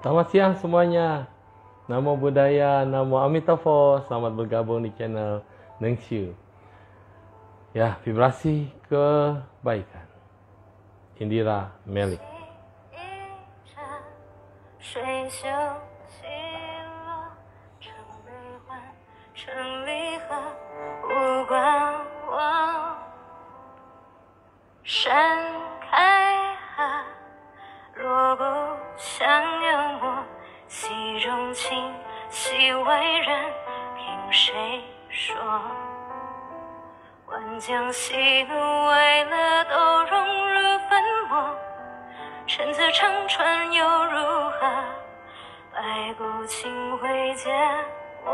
Selamat siang semuanya. Namo Buddhaya, Namo Amitabha. Selamat bergabung di channel Nengxiu. Ya, vibrasi kebaikan. Indira Melik. 水袖起落，成悲欢，成离合，无关我。山开合，锣鼓响幽默，戏中情，戏为人，凭谁说？万江喜怒哀乐都融入粉末。陈词长传又如何？白骨青灰见我。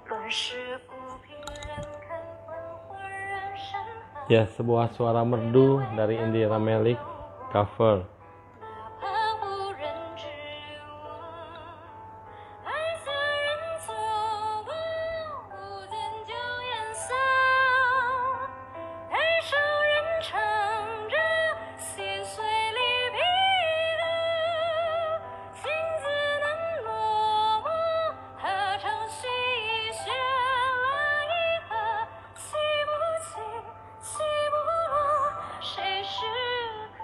乱世浮萍人看幻幻染山河。 Ya, sebuah suara merdu dari Indira Melik, cover. 哪怕无人知我，爱似人错过，不见旧颜色。爱上人唱着。 细碎离别歌，心字难落寞，何尝须已雪了一河？洗不清，洗不落，谁是客？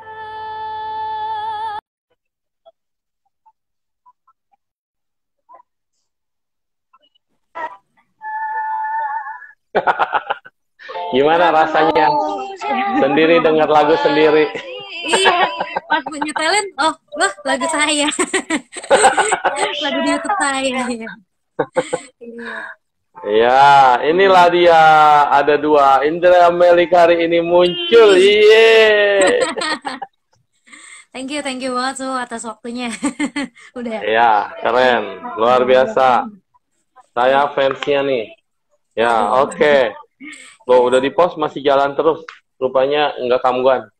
Gimana rasanya sendiri dengar lagu sendiri? Iya, pas punya talent, oh, loh lagu saya. Lagu di YouTube saya. Iya. Ya, inilah dia, ada dua Indira Melik hari ini muncul. Iye. Thank you banget so atas waktunya. Udah. Ya, keren, luar biasa. Saya fansnya nih. Ya, oke. Loh, udah di post masih jalan terus. Rupanya enggak kamguan.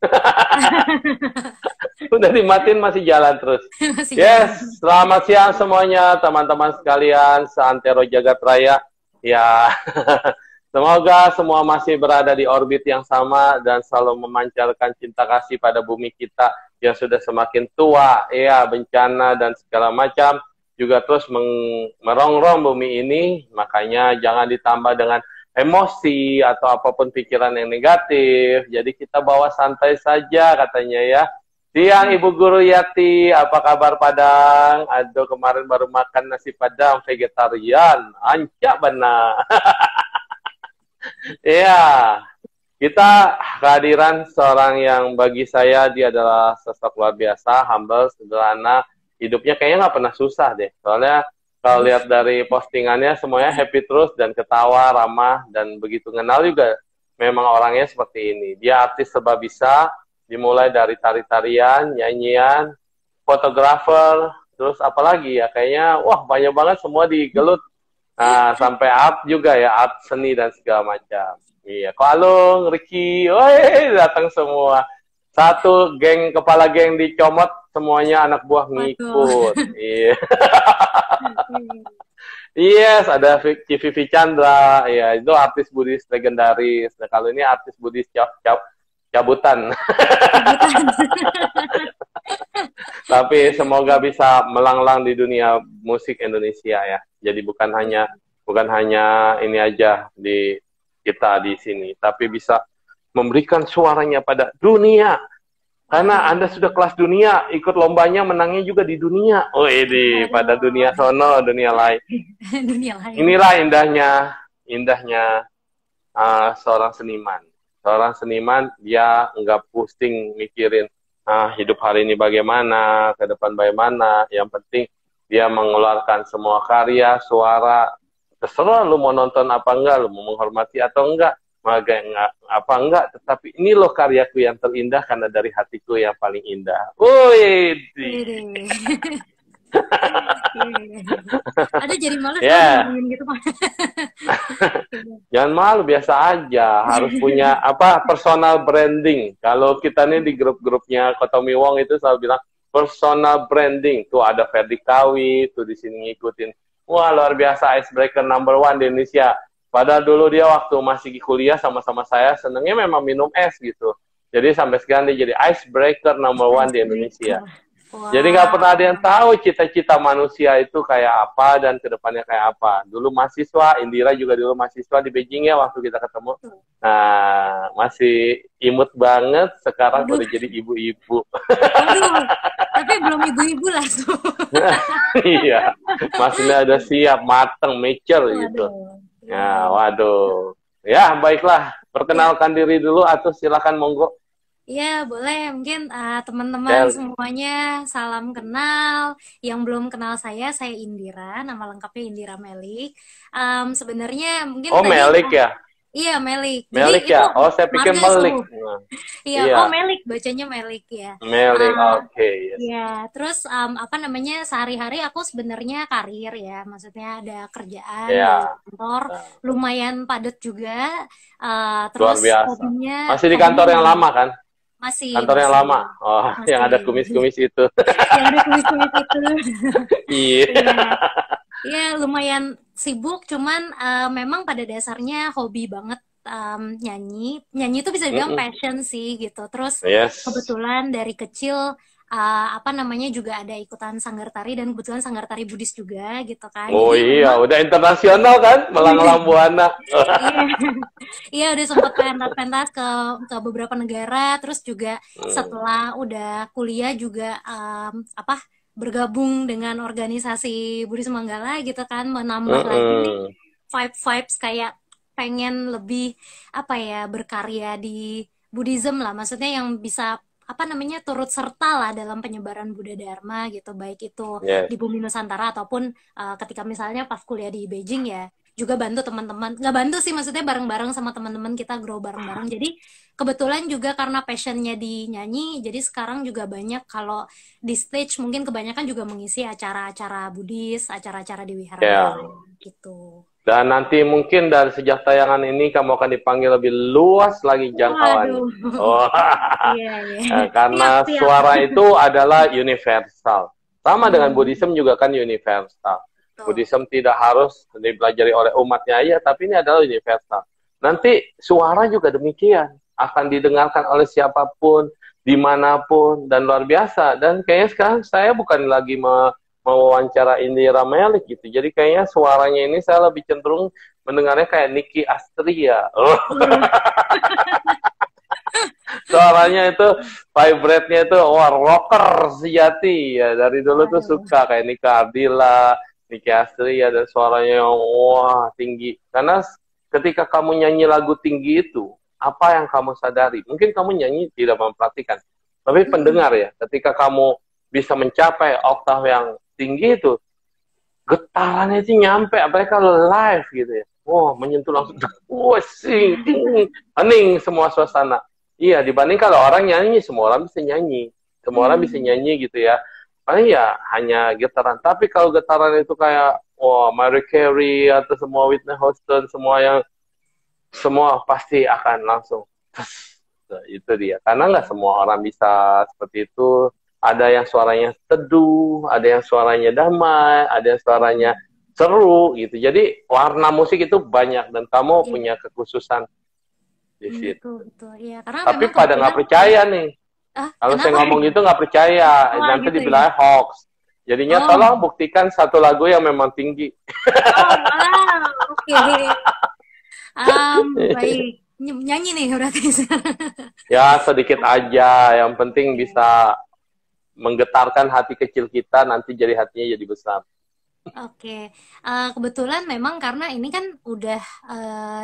Udah dimatiin masih jalan terus. Yes, selamat siang semuanya teman-teman sekalian, seantero jagat raya. Ya, semoga semua masih berada di orbit yang sama dan selalu memancarkan cinta kasih pada bumi kita yang sudah semakin tua. Ya, bencana dan segala macam juga terus merongrong bumi ini. Makanya jangan ditambah dengan emosi atau apapun pikiran yang negatif. Jadi kita bawa santai saja katanya ya. Siang Ibu Guru Yati, apa kabar Padang? Aduh, kemarin baru makan nasi Padang vegetarian. Ancak benar. Iya. Kita kehadiran seorang yang bagi saya dia adalah sosok luar biasa, humble, sederhana. Hidupnya kayaknya nggak pernah susah deh. Soalnya kalau lihat dari postingannya semuanya happy terus dan ketawa, ramah, dan begitu kenal juga memang orangnya seperti ini. Dia artis serba bisa, dimulai dari tari-tarian, nyanyian, fotografer, terus apalagi ya kayaknya wah banyak banget semua digelut. Nah, sampai art juga ya, art seni dan segala macam. Iya, Ko Alung, Ricky, woi datang semua. Satu geng, kepala geng dicomot, semuanya anak buah ngikut. Iya. Yes, ada Vivi Chandra, ya itu artis Buddhis legendaris. Nah, kalau ini artis Buddhis cabutan. Tapi semoga bisa melanglang di dunia musik Indonesia ya. Jadi bukan hanya ini aja di kita di sini, tapi bisa memberikan suaranya pada dunia. Karena Anda sudah kelas dunia, ikut lombanya, menangnya juga di dunia. Oh, ini pada dunia sono, dunia lain. Dunia lain. Inilah indahnya seorang seniman. Seorang seniman, dia nggak pusing mikirin hidup hari ini bagaimana, ke depan bagaimana. Yang penting dia mengeluarkan semua karya, suara. Terserah lu mau nonton apa enggak, lu mau menghormati atau enggak. Apa enggak, tetapi ini loh karyaku yang terindah karena dari hatiku yang paling indah. Wih, ada jadi malu yeah. Gitu Pak. Jangan malu, biasa aja. Harus punya personal branding. Kalau kita nih di grup-grupnya Kotomi Wong itu selalu bilang personal branding. Tuh ada Ferdi Kawi, tuh di sini ngikutin. Wah, luar biasa, icebreaker number 1 di Indonesia. Padahal dulu dia waktu masih kuliah sama-sama saya, senengnya memang minum es gitu. Jadi sampai sekarang dia jadi icebreaker number 1 di Indonesia. Jadi nggak pernah ada yang Wow. tahu cita-cita manusia itu kayak apa dan kedepannya kayak apa. Dulu mahasiswa, Indira juga dulu mahasiswa di Beijing ya waktu kita ketemu. Nah, masih imut banget, sekarang Waduh, udah jadi ibu-ibu. waduh. Tapi belum ibu-ibu lah. Iya, maksudnya udah siap, mateng, mature gitu. Waduh. Iya, Ya, iya. waduh. Ya, baiklah. Ya, Perkenalkan diri dulu atau silakan monggo. iya, boleh. Mungkin teman-teman Del. semuanya salam kenal. Yang belum kenal saya Indira. Nama lengkapnya Indira Melik. Sebenarnya mungkin Oh, tadi, Melik ya? iya Melik. Jadi Melik itu ya? Oh, saya pikir marga Melik. suhu. Nah, Iya, oh iya, Melik, bacanya Melik ya. Melik. Uh, Oke, yes. ya, terus apa namanya sehari-hari aku sebenarnya karir ya, maksudnya ada kerjaan di Ya, kantor, nah, lumayan padat juga. luar Terus biasa. hobinya, Masih di hobinya kantor yang lama kan? masih, Kantor yang masih, lama. Oh, yang masih, ada kumis-kumis itu. yang ada kuis-kuis itu. Iya. Iya, iya lumayan sibuk, cuman memang pada dasarnya hobi banget nyanyi. Nyanyi itu bisa dibilang Mm-mm. passion sih gitu. Terus Yes. kebetulan dari kecil apa namanya juga ada ikutan sanggar tari dan kebetulan sanggar tari Buddhis juga gitu kan. Oh Jadi iya, memang udah internasional kan? Melanglang Buana. iya iya udah sempat pentas-pentas ke beberapa negara. Terus juga Hmm. setelah udah kuliah juga apa bergabung dengan organisasi Buddhis Manggala gitu kan menambah lagi nih Mm-mm. vibes kayak pengen lebih apa ya berkarya di Buddhism lah maksudnya yang bisa apa namanya turut serta lah dalam penyebaran Buddha Dharma gitu baik itu Yes. di bumi Nusantara ataupun ketika misalnya pas kuliah di Beijing ya juga bantu teman-teman nggak bantu sih maksudnya bareng-bareng sama teman-teman kita grow bareng-bareng jadi kebetulan juga karena passionnya di nyanyi jadi sekarang juga banyak kalau di stage mungkin kebanyakan juga mengisi acara-acara Buddhis acara-acara di Ya. wihara-wihara gitu. Dan nanti mungkin dari sejak tayangan ini kamu akan dipanggil lebih luas lagi jangkauannya. Waduh, Oh, iya iya, siap karena siap. suara itu adalah universal. Sama dengan Hmm, Buddhism juga kan universal. betul. Buddhism tidak harus dipelajari oleh umatnya aja, tapi ini adalah universal. Nanti suara juga demikian, akan didengarkan oleh siapapun, dimanapun, dan luar biasa. Dan kayaknya sekarang saya bukan lagi mewawancara Indira Melik gitu. Jadi kayaknya suaranya ini saya lebih cenderung mendengarnya kayak Nicky Astria. Oh, Waduh, suaranya itu vibrate-nya itu wah rocker sejati ya. Dari dulu tuh waduh. suka kayak Nika Ardila, Nicky Astria dan suaranya yang wah tinggi. Karena ketika kamu nyanyi lagu tinggi itu, apa yang kamu sadari? Mungkin kamu nyanyi tidak memperhatikan, tapi Mm-mm. pendengar ya. Ketika kamu bisa mencapai oktav yang tinggi itu, getarannya itu nyampe, apalagi kalau live gitu ya. Wah, menyentuh langsung, Iya. wah sing, ting, hening semua suasana. Iya, dibanding kalau orang nyanyi, semua orang bisa nyanyi. Semua orang bisa Hmm. nyanyi gitu ya. Paling ya hanya getaran. Tapi kalau getaran itu kayak, wah, Mariah Carey atau semua Whitney Houston, semua pasti akan langsung. Nah, itu dia. Karena nggak semua orang bisa seperti itu. Ada yang suaranya teduh, ada yang suaranya damai, ada yang suaranya seru gitu. Jadi warna musik itu banyak dan kamu Iya, punya kekhususan di situ. betul betul. Iya, karena Tapi memang pada kebetulan nggak percaya nih. Kalau saya kenapa? ngomong gitu nggak percaya, Oh, nanti gitu ya. dibilang hoax. Jadinya Oh, tolong buktikan satu lagu yang memang tinggi. oh, wow. Oke. Baik. Nyanyi nih berarti. Ya sedikit aja, yang penting Iya. bisa menggetarkan hati kecil kita, nanti jadi hatinya jadi besar. Oke, kebetulan memang karena ini kan udah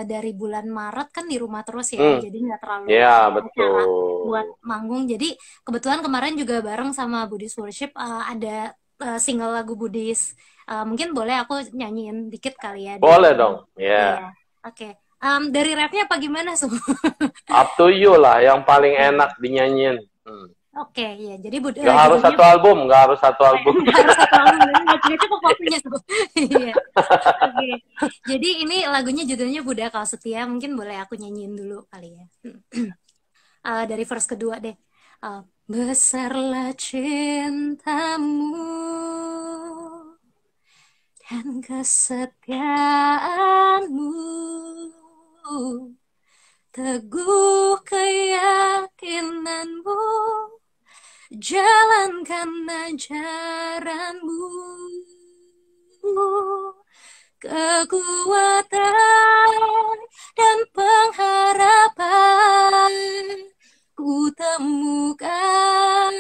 dari bulan Maret kan di rumah terus ya, Hmm, jadi nggak terlalu ya ada acara buat betul. manggung. Jadi kebetulan kemarin juga bareng sama Buddhist Worship ada single lagu Buddhis. Mungkin boleh aku nyanyiin dikit kali ya Boleh di. dong, ya. Iya, oke. Dari rapnya apa gimana, Su? Up to you lah, yang paling enak Iya. dinyanyiin. Oke, ya. Jadi Nggak harus judulnya satu album, nggak harus satu album. nggak harus satu album, nggak cukup waktunya tuh. Iya. Oke, jadi ini lagunya judulnya Buddha Kau Setia. Mungkin boleh aku nyanyiin dulu kali ya. Dari verse kedua deh. Besarlah cintamu dan kesetiaanmu, teguh keyakinanmu jalankan ajaranmu. Kekuatan dan pengharapan ku temukan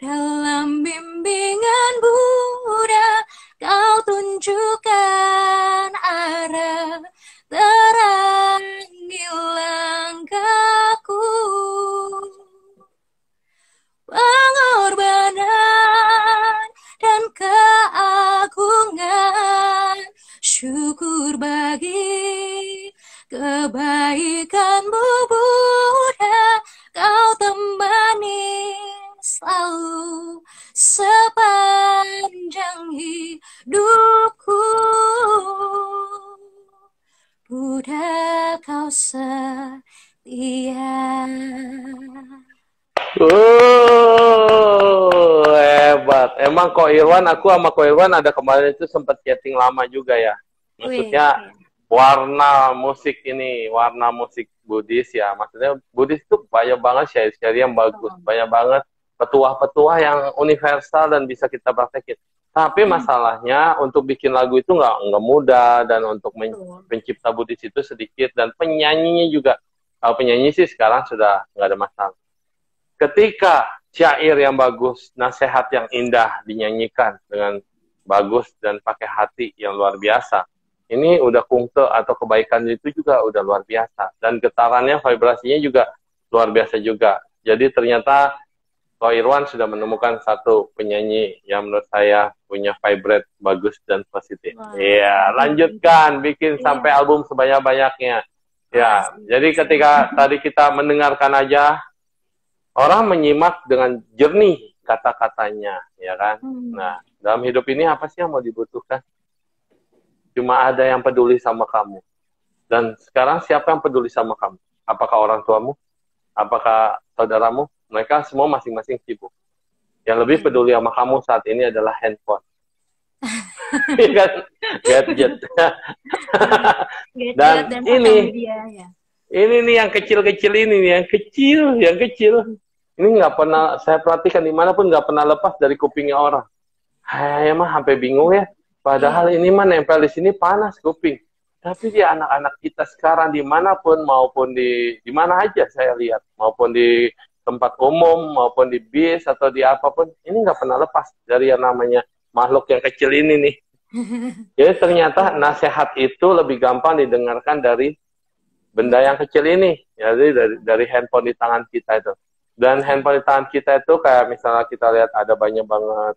dalam bimbingan Buddha. Kau tunjukkan arah terangi langkahku. Pengorbanan dan keagungan, syukur bagi kebaikanmu Buddha. Kau temani selalu sepanjang hidupku. Buddha kau setia. Hebat. Emang Ko Irwan, aku sama Ko Irwan ada kemarin itu sempat chatting lama juga ya. Maksudnya warna musik ini, warna musik Buddhis ya. Maksudnya Buddhis itu banyak banget syair-syair yang bagus, banyak banget petuah-petuah yang universal dan bisa kita praktekin. Tapi masalahnya untuk bikin lagu itu nggak mudah, dan untuk pencipta Buddhis itu sedikit, dan penyanyinya juga. Kalau penyanyi sih sekarang sudah nggak ada masalah. Ketika syair yang bagus, nasihat yang indah dinyanyikan dengan bagus dan pakai hati yang luar biasa, ini udah kungte atau kebaikan itu juga udah luar biasa. Dan getarannya, vibrasinya juga luar biasa juga. Jadi ternyata Ko Irwan sudah menemukan satu penyanyi yang menurut saya punya vibrate bagus dan positif. Iya, lanjutkan, bikin sampai album sebanyak-banyaknya. Ya, jadi ketika tadi kita mendengarkan aja, orang menyimak dengan jernih kata-katanya, ya kan? Nah, dalam hidup ini apa sih yang mau dibutuhkan? Cuma ada yang peduli sama kamu. Dan sekarang siapa yang peduli sama kamu? Apakah orang tuamu? Apakah saudaramu? Mereka semua masing-masing sibuk. Yang lebih peduli sama kamu saat ini adalah handphone. Gadget. Dan ini nih yang kecil-kecil ini nih, yang kecil. Ini nggak pernah saya perhatikan dimanapun, nggak pernah lepas dari kupingnya orang. Hai mah sampai bingung ya. Padahal ini mah nempel di sini panas kuping. Tapi di anak-anak kita sekarang dimanapun, maupun di mana aja saya lihat, maupun di tempat umum, maupun di bis atau di apapun, ini nggak pernah lepas dari yang namanya makhluk yang kecil ini nih. Jadi ternyata nasihat itu lebih gampang didengarkan dari benda yang kecil ini, jadi dari handphone di tangan kita itu. Dan handphone di tangan kita itu kayak misalnya kita lihat ada banyak banget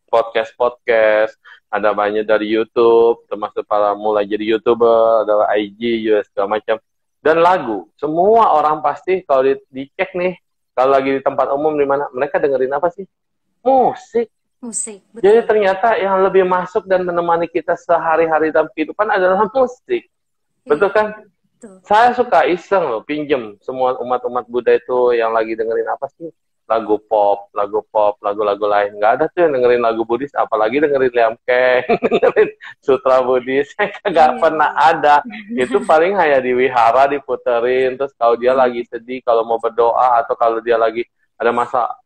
podcast, ada banyak dari YouTube, termasuk para mulai jadi YouTuber, ada IG, segala macam. Dan lagu, semua orang pasti kalau dicek nih, kalau lagi di tempat umum di mana, mereka dengerin apa sih? Musik. Betul. Jadi ternyata yang lebih masuk dan menemani kita sehari-hari dalam kehidupan adalah musik. Betul kan? Saya suka iseng loh, pinjem semua umat-umat Buddha itu yang lagi dengerin apa sih? Lagu pop, lagu-lagu lain. Nggak ada tuh yang dengerin lagu Buddhis, apalagi dengerin Liam Kang, dengerin Sutra Buddhis. Nggak pernah ada. Itu paling hanya di wihara diputerin, terus kalau dia lagi sedih, kalau mau berdoa, atau kalau dia lagi ada masa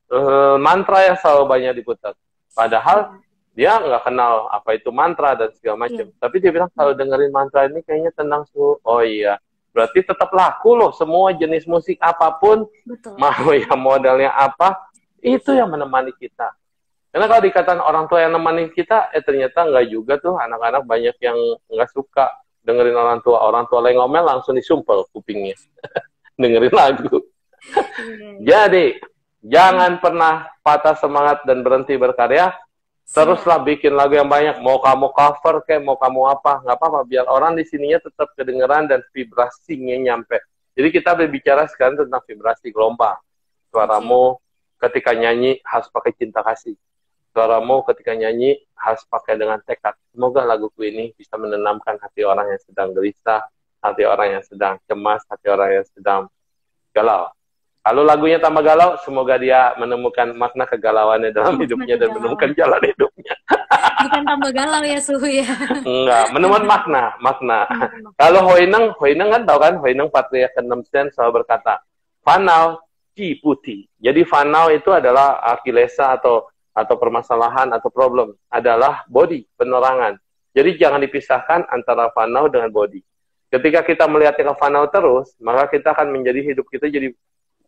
mantra yang selalu banyak diputar. Padahal dia nggak kenal apa itu mantra dan segala macam. Tapi dia bilang kalau dengerin mantra ini kayaknya tenang tuh. Oh iya. Berarti tetap laku loh semua jenis musik apapun. Betul. Mau yang modelnya apa, itu yang menemani kita. Karena kalau dikatakan orang tua yang menemani kita, ternyata nggak juga tuh. Anak-anak banyak yang nggak suka dengerin orang tua. Orang tua lagi ngomel langsung disumpel kupingnya. Dengerin lagu. Jadi, jangan pernah patah semangat dan berhenti berkarya. Teruslah bikin lagu yang banyak. Mau kamu cover kayak mau kamu apa, nggak apa-apa. Biar orang di sininya tetap kedengeran dan vibrasinya nyampe. Jadi kita berbicara sekarang tentang vibrasi gelombang. Suaramu ketika nyanyi harus pakai cinta kasih. Suaramu ketika nyanyi harus pakai dengan tekad. Semoga laguku ini bisa menenangkan hati orang yang sedang gelisah, hati orang yang sedang cemas, hati orang yang sedang galau. Kalau lagunya tambah galau, semoga dia menemukan makna kegalauannya dalam hidupnya dan menemukan jalan hidupnya. Bukan tambah galau ya, Suhu ya? Enggak, menemukan makna. Kalau Hoineng kan tahu kan, Hoineng Patria ke-6 selalu berkata, Fanau, suci putih. Jadi fanau itu adalah kilesa atau permasalahan atau problem, adalah body, penerangan. Jadi jangan dipisahkan antara fanau dengan body. Ketika kita melihatnya ke fanau terus, maka kita akan menjadi hidup kita jadi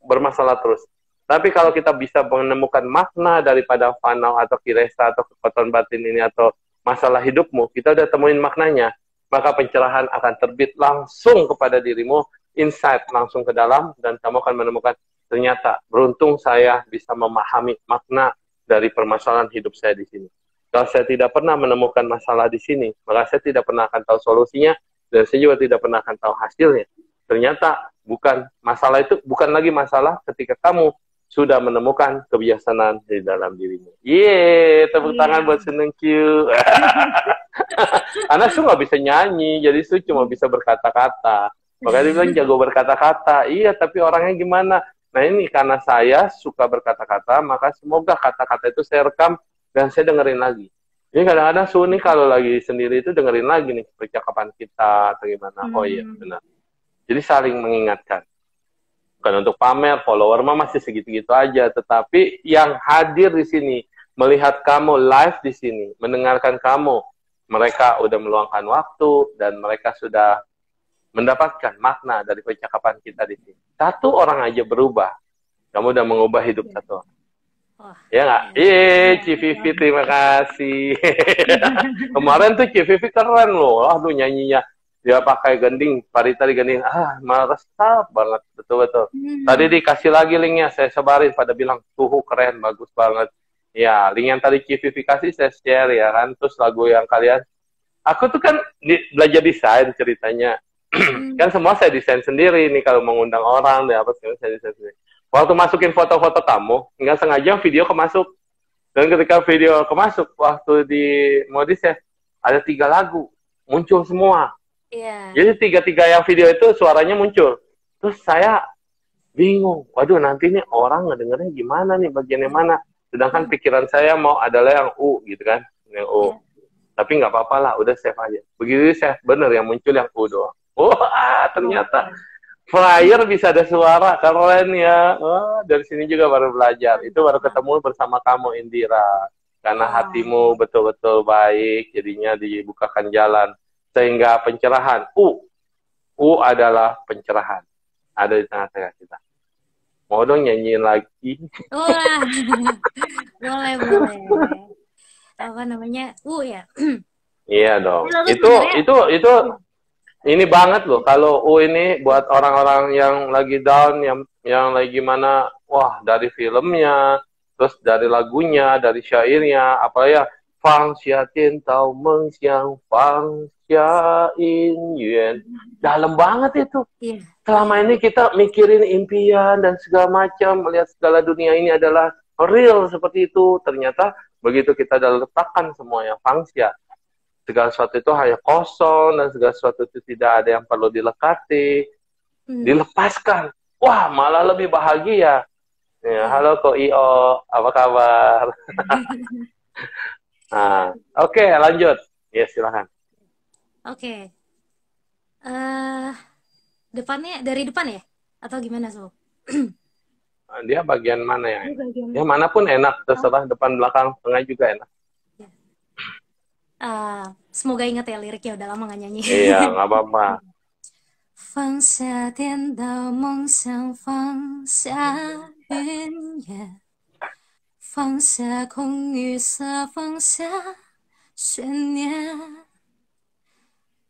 bermasalah terus. Tapi kalau kita bisa menemukan makna daripada fanau atau kilesa atau kekuatan batin ini atau masalah hidupmu, kita udah temuin maknanya, maka pencerahan akan terbit langsung kepada dirimu, insight langsung ke dalam, dan kamu akan menemukan ternyata beruntung saya bisa memahami makna dari permasalahan hidup saya di sini. Kalau saya tidak pernah menemukan masalah di sini, maka saya tidak pernah akan tahu solusinya, dan saya juga tidak pernah akan tahu hasilnya. Ternyata masalah itu bukan lagi masalah ketika kamu sudah menemukan kebiasaan di dalam dirimu. Yeay, tepuk tangan buat Seneng Q. Anak Su nggak bisa nyanyi, jadi Su cuma bisa berkata-kata. Makanya dia bilang jago berkata-kata. Iya, tapi orangnya gimana? Nah ini karena saya suka berkata-kata, maka semoga kata-kata itu saya rekam dan saya dengerin lagi. Ini kadang-kadang Su nih kalau lagi sendiri itu dengerin lagi nih percakapan kita atau gimana. Oh iya, benar. Jadi saling mengingatkan. Bukan untuk pamer, follower mah masih segitu-gitu aja. Tetapi yang hadir di sini, melihat kamu live di sini, mendengarkan kamu, mereka udah meluangkan waktu dan mereka sudah mendapatkan makna dari percakapan kita di sini. Satu orang aja berubah, kamu udah mengubah hidup satu orang. Ya nggak? Civivi, terima kasih. Kemarin tuh Civivi keren loh. Aduh nyanyinya. Dia pakai gending, Parita di gending. Meresap banget. Betul-betul. Tadi dikasih lagi linknya, saya sebarin. Pada bilang, tuh keren, bagus banget. Ya, link yang tadi Civivi kasih saya share ya kan. Terus lagu yang kalian. Aku tuh kan belajar desain ceritanya. Kan semua saya desain sendiri nih. Kalau mengundang orang, apa saya desain sendiri. Waktu masukin foto-foto tamu, nggak sengaja video kemasuk. Dan ketika video kemasuk, waktu mau di-save, ada 3 lagu. Muncul semua. Yeah. Jadi 3 yang video itu suaranya muncul. Terus saya bingung. Waduh, nanti nih orang ngedengernya gimana nih, bagiannya mana. Sedangkan pikiran saya mau adalah yang U gitu kan. Yang U. Tapi nggak apa-apa lah, udah save aja. Begitu save, bener yang muncul yang U doang. Wah, ternyata flyer bisa ada suara, keren ya. Wah, dari sini juga baru belajar. Itu baru ketemu bersama kamu, Indira. Karena hatimu betul-betul baik, jadinya dibukakan jalan. Sehingga pencerahan, U adalah pencerahan. Ada di tengah-tengah kita. Mau dong nyanyiin lagi? Wah, boleh. Apa namanya? U ya? Iya dong. Itu ini banget loh. Kalau U ini buat orang-orang yang lagi down, yang lagi mana, wah dari filmnya, terus dari lagunya, dari syairnya, apa ya, Fang Xia Tian Tao Meng Xiang Fang Xia In Yuan. Dalam banget itu. Yeah. Selama ini kita mikirin impian dan segala macam, melihat segala dunia ini adalah real seperti itu. Ternyata begitu kita udah letakkan semuanya Fang Xia, segala sesuatu itu hanya kosong dan segala sesuatu itu tidak ada yang perlu dilekati, dilepaskan. Wah, malah lebih bahagia. Ya, halo Ko Io, apa kabar? Nah, oke, lanjut. Ya, silakan. Oke. Depannya dari depan ya? Atau gimana, So? Dia bagian mana yang enak? Ya, manapun enak, terserah depan, belakang, tengah juga enak. Semoga ingat ya liriknya, udah lama nggak nyanyi. Iya, nggak apa-apa. 放下颠倒梦想，放下云烟，放下空与色，放下悬念。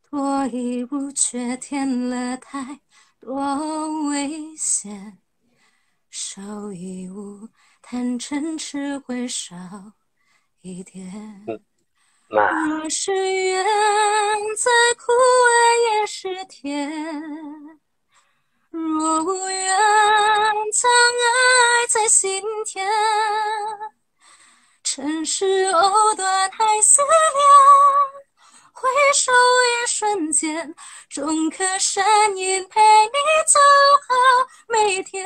多一物却添了太多危险，少一物贪嗔痴会少一点。若是缘再苦味也是甜，若无缘藏爱在心田。尘世藕断还丝连，回首一瞬间，终可身影陪你走好每天。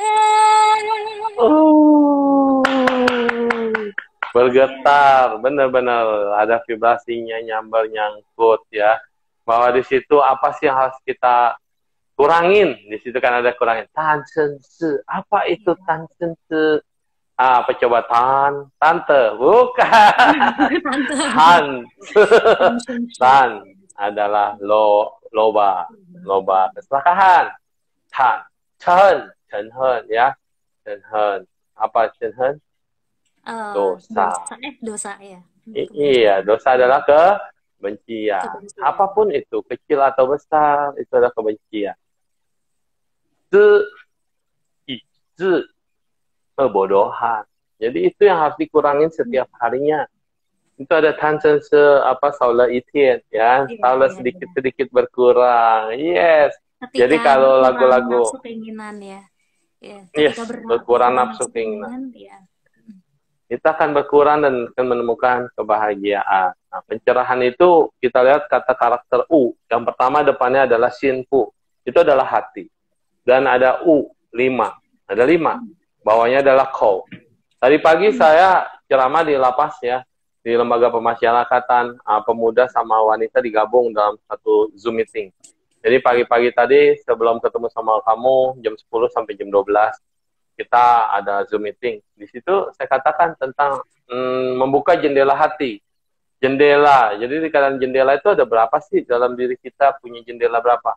Bergetar, benar-benar ada vibrasinya, nyamber, nyangkut ya. Bahwa di situ apa sih yang harus kita kurangin. Di situ kan ada kurangin. Tan sen se. Apa itu tan sen se? Apa coba tante? Bukan. Tante. Han. Tan adalah loba keserakahan. Tan. Chen hen ya. Chen hen. Apa chen hen? Dosa. Dosa ya. Iya, dosa adalah kebencian. Apapun itu, kecil atau besar, itu adalah kebencian. Kebodohan. Jadi itu yang harus dikurangin setiap harinya. Itu ada tansen saula itien ya, saula sedikit berkurang. Yes. Jadi kalau lagu-lagu keinginan ya. Yes, berkurang nafsu keinginan. Ya. Kita akan berkurang dan akan menemukan kebahagiaan. Nah, pencerahan itu kita lihat kata karakter U. Yang pertama depannya adalah sinfu. Itu adalah hati. Dan ada U, 5. Ada 5. Bawahnya adalah kau. Tadi pagi saya ceramah di lapas ya. Di lembaga pemasyarakatan, pemuda sama wanita digabung dalam satu Zoom meeting. Jadi pagi-pagi tadi sebelum ketemu sama kamu, jam 10 sampai jam 12, kita ada Zoom meeting. Di situ saya katakan tentang membuka jendela hati. Jendela. Jadi dikatakan jendela itu ada berapa sih dalam diri kita, punya jendela berapa?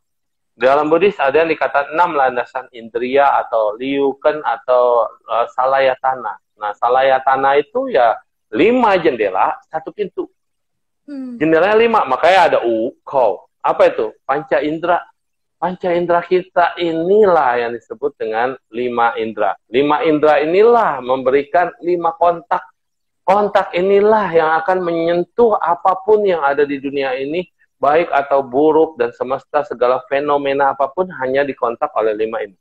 Dalam Buddhis ada yang dikatakan 6 landasan indria atau liuken atau salayatana. Nah, salayatana itu ya 5 jendela, 1 pintu. Jendelanya 5, makanya ada kau. Apa itu? Panca indera. Panca indera kita inilah yang disebut dengan 5 indera. 5 indera inilah memberikan 5 kontak. Kontak inilah yang akan menyentuh apapun yang ada di dunia ini, baik atau buruk dan semesta, segala fenomena apapun hanya dikontak oleh 5 ini.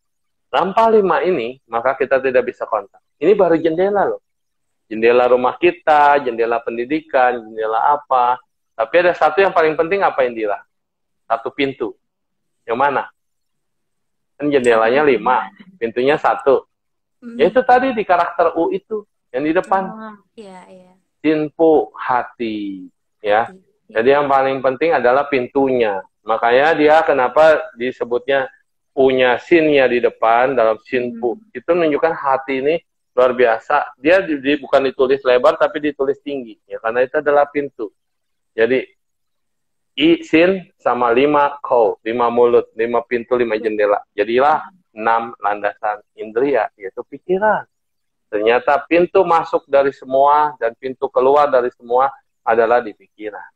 Tanpa 5 ini, maka kita tidak bisa kontak. Ini baru jendela loh. Jendela rumah kita, jendela pendidikan, jendela apa. Tapi ada satu yang paling penting apa, Indira? 1 pintu. Yang mana? Kan jendelanya 5, pintunya 1. Yaitu tadi di karakter U itu, yang di depan. Sinfu, hati. Ya. Jadi yang paling penting adalah pintunya. Makanya dia kenapa disebutnya U-nya, sin-nya di depan dalam sinfu. Itu menunjukkan hati ini luar biasa. Dia bukan ditulis lebar, tapi ditulis tinggi. Ya, karena itu adalah pintu. Jadi, I, sin, sama 5 kau. 5 mulut, 5 pintu, 5 jendela. Jadilah 6 landasan indria, yaitu pikiran. Ternyata pintu masuk dari semua, dan pintu keluar dari semua adalah di pikiran.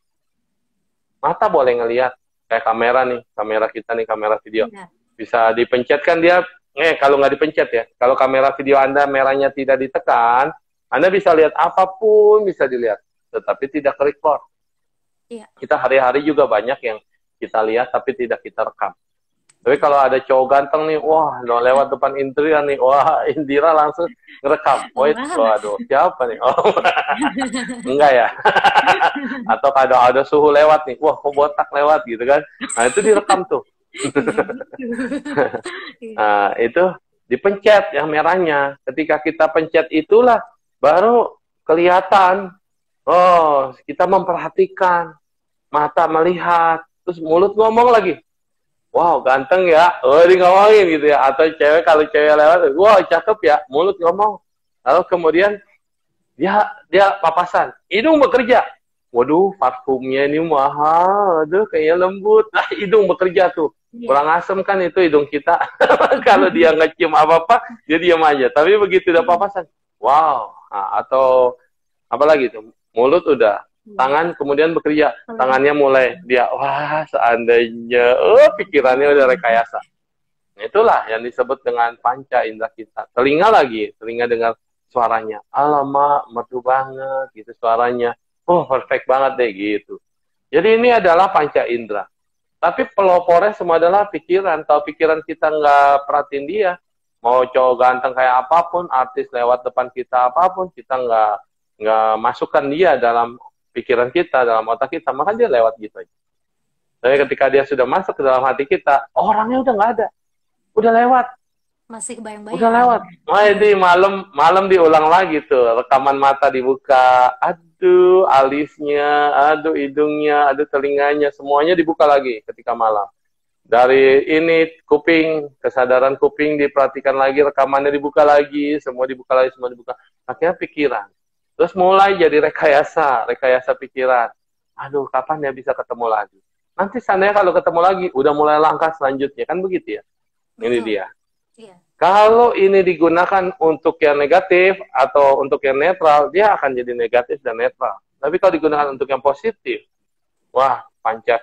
Mata boleh ngelihat. Kayak kamera nih, kamera kita nih, kamera video. Bisa dipencet kan dia. Kalau nggak dipencet ya, kalau kamera video Anda merahnya tidak ditekan, Anda bisa lihat apapun bisa dilihat, tetapi tidak record. Kita hari-hari juga banyak yang kita lihat tapi tidak kita rekam. Tapi kalau ada cowok ganteng nih, wah, lewat depan Indira nih, wah, Indira langsung ngerekam. Waduh, siapa nih? Oh, enggak ya? Atau kalau ada suhu lewat nih, wah, kok botak lewat gitu kan? Nah, itu direkam tuh. Nah, itu dipencet yang merahnya. Ketika kita pencet itulah baru kelihatan. Oh, kita memperhatikan, mata melihat, terus mulut ngomong lagi. Wow, ganteng ya. Oh, dia ngomongin gitu ya. Atau cewek, kalau cewek lewat, wow, cakep ya. Mulut ngomong. Lalu kemudian dia papasan. Hidung bekerja. Waduh, parfumnya ini mahal. Aduh, kayaknya lembut. Nah, hidung bekerja tuh. Kurang asem kan itu hidung kita. Kalau dia nggak cium apa-apa, dia diam aja. Tapi begitu udah papasan, wow. Nah, atau apa lagi tuh? Mulut udah. Tangan kemudian bekerja. Tangannya mulai dia, wah, seandainya. Pikirannya udah rekayasa. Nah, itulah yang disebut dengan panca indera kita. Telinga lagi. Telinga dengar suaranya. Alamak, merdu banget gitu suaranya. Oh, perfect banget deh gitu. Jadi ini adalah panca indera. Tapi pelopornya semua adalah pikiran. Kalau pikiran kita nggak perhatiin dia, mau cowok ganteng kayak apapun, artis lewat depan kita apapun, kita nggak masukkan dia dalam pikiran kita, dalam otak kita, maka dia lewat gitu aja. Tapi ketika dia sudah masuk ke dalam hati kita, orangnya udah nggak ada. Udah lewat. Masih kebayang-bayang. Udah lewat. Nah, ini malam diulang lagi tuh. Rekaman mata dibuka. Aduh, alisnya, aduh hidungnya, aduh telinganya, semuanya dibuka lagi ketika malam. Dari ini kuping, kesadaran kuping diperhatikan lagi, rekamannya dibuka lagi, semua dibuka lagi, semua dibuka. Akhirnya pikiran. Terus mulai jadi rekayasa pikiran. Aduh, kapan ya bisa ketemu lagi? Nanti seandainya kalau ketemu lagi, udah mulai langkah selanjutnya. Kan begitu ya? Ini Betul. dia. Iya. Kalau ini digunakan untuk yang negatif atau untuk yang netral, dia akan jadi negatif dan netral. Tapi kalau digunakan untuk yang positif, wah, panca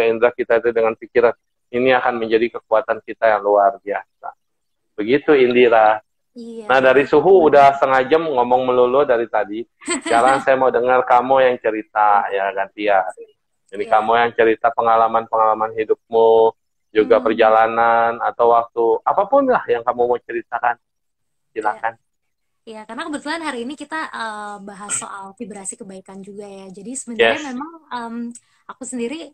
indera kita itu dengan pikiran, ini akan menjadi kekuatan kita yang luar biasa. Begitu, Indira. Iya. Nah, dari suhu udah setengah jam ngomong melulu dari tadi. Sekarang saya mau dengar kamu yang cerita, ya gantian. Jadi Iya. kamu yang cerita pengalaman-pengalaman hidupmu, juga perjalanan, atau waktu, apapun lah yang kamu mau ceritakan. Silakan. Ya, karena kebetulan hari ini kita bahas soal vibrasi kebaikan juga ya. Jadi sebenarnya Yes. memang aku sendiri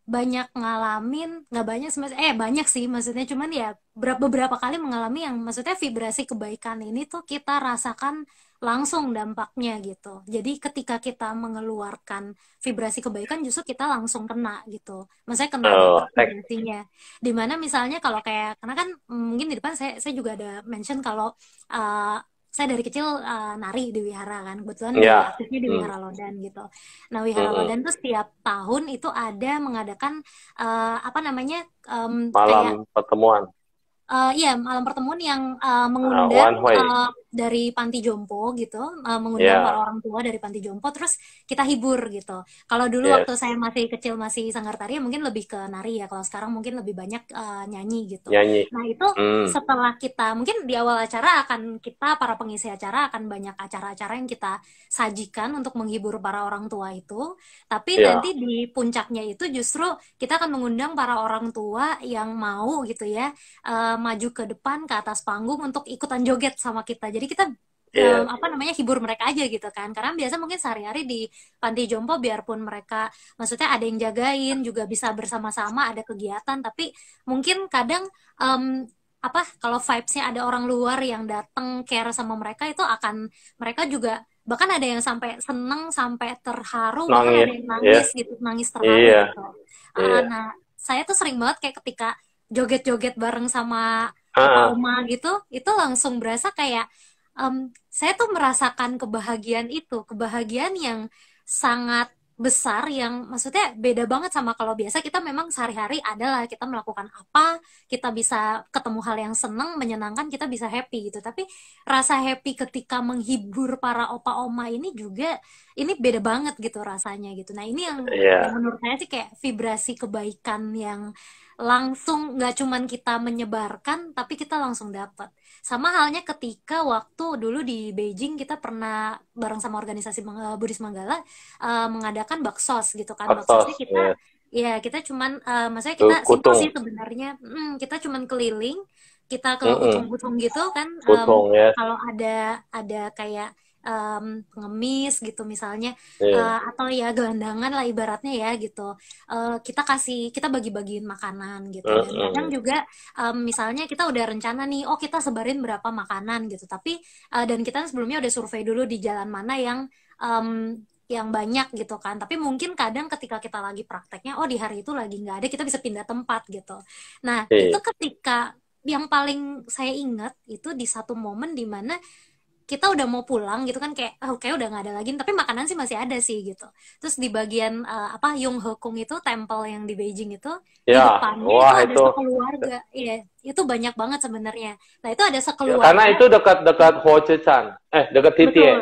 banyak ngalamin, nggak banyak banyak sih maksudnya, cuman ya beberapa kali mengalami yang maksudnya vibrasi kebaikan ini tuh kita rasakan langsung dampaknya gitu. Jadi ketika kita mengeluarkan vibrasi kebaikan justru kita langsung kena gitu. Maksudnya kena Oh, dapat vibrasinya. Dimana misalnya kalau kayak, karena kan mungkin di depan saya juga ada mention kalau saya dari kecil nari di wihara kan, kebetulan ya. aktifnya di wihara Lodan gitu. Nah, wihara Lodan tuh setiap tahun itu ada mengadakan apa namanya kayak Malam pertemuan. iya, malam pertemuan yang One mengundang way. dari panti jompo gitu, mengundang para orang tua dari panti jompo, terus kita hibur gitu. Kalau dulu waktu saya masih kecil, masih sanggar tari, mungkin lebih ke nari ya. Kalau sekarang mungkin lebih banyak nyanyi gitu. Nyanyi. Nah itu setelah kita, mungkin di awal acara kita para pengisi acara akan banyak acara-acara yang kita sajikan untuk menghibur para orang tua itu. Tapi nanti di puncaknya itu justru kita akan mengundang para orang tua yang mau gitu ya, maju ke depan ke atas panggung untuk ikutan joget sama kita. Jadi kita apa namanya, hibur mereka aja gitu kan. Karena biasa mungkin sehari-hari di panti jompo biarpun mereka maksudnya ada yang jagain, juga bisa bersama-sama ada kegiatan, tapi mungkin kadang apa kalau vibes-nya ada orang luar yang datang care sama mereka, itu akan mereka juga bahkan ada yang sampai seneng, sampai terharu, bahkan ada yang nangis gitu, nangis terharu gitu. Nah, saya tuh sering banget kayak ketika joget-joget bareng sama opa oma gitu, itu langsung berasa kayak saya tuh merasakan kebahagiaan itu, kebahagiaan yang sangat besar, yang maksudnya beda banget sama kalau biasa kita memang sehari-hari adalah kita melakukan apa, kita bisa ketemu hal yang seneng, menyenangkan, kita bisa happy gitu. Tapi rasa happy ketika menghibur para opa oma ini juga, ini beda banget gitu rasanya gitu. Nah ini yang menurut saya sih kayak vibrasi kebaikan yang langsung, nggak cuman kita menyebarkan tapi kita langsung dapat. Sama halnya ketika waktu dulu di Beijing kita pernah bareng sama organisasi Buddhis Manggala mengadakan baksos gitu kan. Baksosnya kita ya kita cuman maksudnya kita simpel sih sebenarnya, kita cuman keliling, kita ke kucung-kucung gitu kan, kalau ada kayak pengemis gitu misalnya, atau ya gelandangan lah ibaratnya ya gitu, kita bagi-bagiin makanan gitu. Dan kadang juga misalnya kita udah rencana nih, oh kita sebarin berapa makanan gitu, tapi dan kita sebelumnya udah survei dulu di jalan mana yang banyak gitu kan, tapi mungkin kadang ketika kita lagi prakteknya, oh di hari itu lagi nggak ada, kita bisa pindah tempat gitu. Nah itu ketika yang paling saya ingat itu di satu momen dimana kita udah mau pulang gitu kan, kayak kayak udah nggak ada lagi, tapi makanan sih masih ada sih gitu. Terus di bagian apa Yonghekung itu, temple yang di Beijing itu, di depannya itu ada sekeluarga, iya itu banyak banget sebenarnya. Nah itu ada sekeluarga. Karena itu dekat Ho Chi Chan, dekat Titie.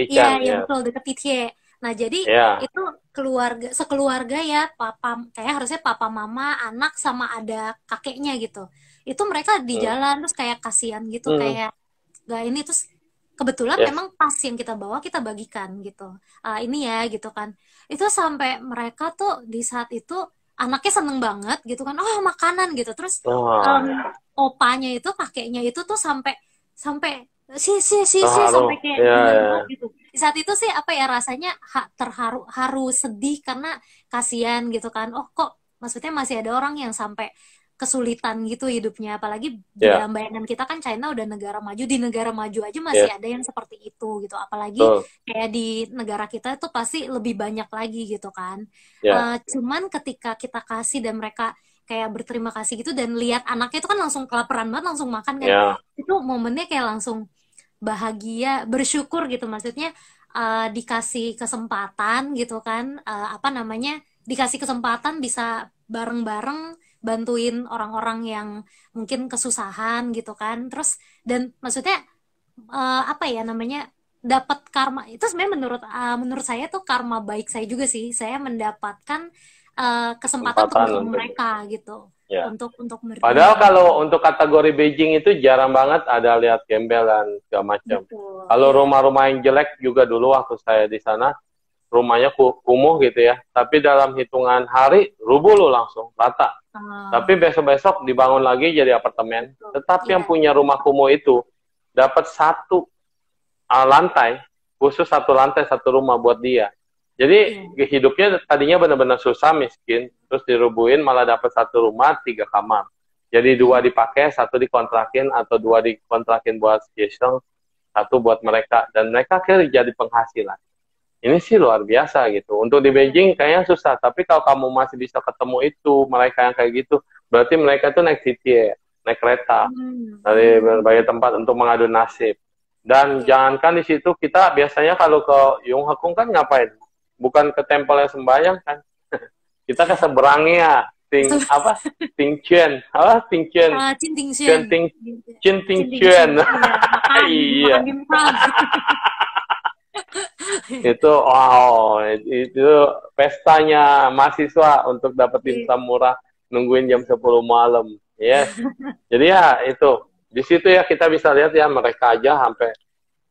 Iya betul, dekat Titie. Nah jadi itu sekeluarga ya, papa kayak harusnya papa mama anak sama ada kakeknya gitu. Itu mereka di jalan terus kayak kasihan gitu, kayak gak ini, terus kebetulan memang pas yang kita bawa kita bagikan gitu, ini ya gitu kan. Itu sampai mereka tuh di saat itu anaknya seneng banget gitu kan, oh makanan gitu. Terus opanya itu, kakeknya itu tuh sampai sampai kayak gitu. Di saat itu sih apa ya rasanya, haru sedih karena kasihan gitu kan. Oh kok maksudnya masih ada orang yang sampai kesulitan gitu hidupnya, apalagi di Ya, dalam bayangan kita kan China udah negara maju, di negara maju aja masih yes, ada yang seperti itu gitu, apalagi betul. kayak di negara kita itu pasti lebih banyak lagi gitu kan. Ya, Cuman ketika kita kasih dan mereka kayak berterima kasih gitu dan lihat anaknya itu kan langsung kelaparan banget langsung makan kan, ya, itu momennya kayak langsung bahagia, bersyukur gitu maksudnya, dikasih kesempatan gitu kan, apa namanya, dikasih kesempatan bisa bareng-bareng bantuin orang-orang yang mungkin kesusahan gitu kan, terus dan maksudnya, apa ya namanya, dapat karma itu sebenarnya menurut saya tuh karma baik saya juga sih, saya mendapatkan kesempatan untuk kesempatan menolong untuk mereka gitu, ya. untuk Padahal menerima kalau untuk kategori Beijing itu jarang banget ada lihat gembel dan segala macam. gitu Kalau ya. rumah-rumah yang jelek juga dulu waktu saya di sana, rumahnya kumuh gitu ya. Tapi dalam hitungan hari, rubuh lo langsung, rata. Tapi besok-besok dibangun lagi jadi apartemen. Betul. Tetapi Iya, yang punya rumah kumuh itu dapat satu lantai, khusus satu lantai, satu rumah buat dia. Jadi iya. hidupnya tadinya benar-benar susah, miskin. Terus dirubuhin malah dapat satu rumah, 3 kamar. Jadi 2 dipakai, 1 dikontrakin, atau 2 dikontrakin buat Yesong, 1 buat mereka. Dan mereka akhirnya jadi penghasilan. Ini sih luar biasa gitu. Untuk di Beijing kayaknya susah. Tapi kalau kamu masih bisa ketemu itu, mereka yang kayak gitu, berarti mereka tuh naik CTA, naik kereta dari berbagai tempat untuk mengadu nasib. Dan Iya. jangankan di situ, kita biasanya kalau ke Yonghakung kan ngapain? Bukan ke tempel yang sembahyang kan? Kita ke seberangnya, apa? Tingchen, apa? Tingchen, Chin Ting Chen Xuan. Ting, Chin Ting Chin Ting Chuan. Xuan. Iya, Iya, makan dimsum. itu wow, itu pestanya mahasiswa untuk dapetin Iya. murah, nungguin jam 10 malam. Yes. Jadi ya itu, di situ ya kita bisa lihat ya mereka aja sampai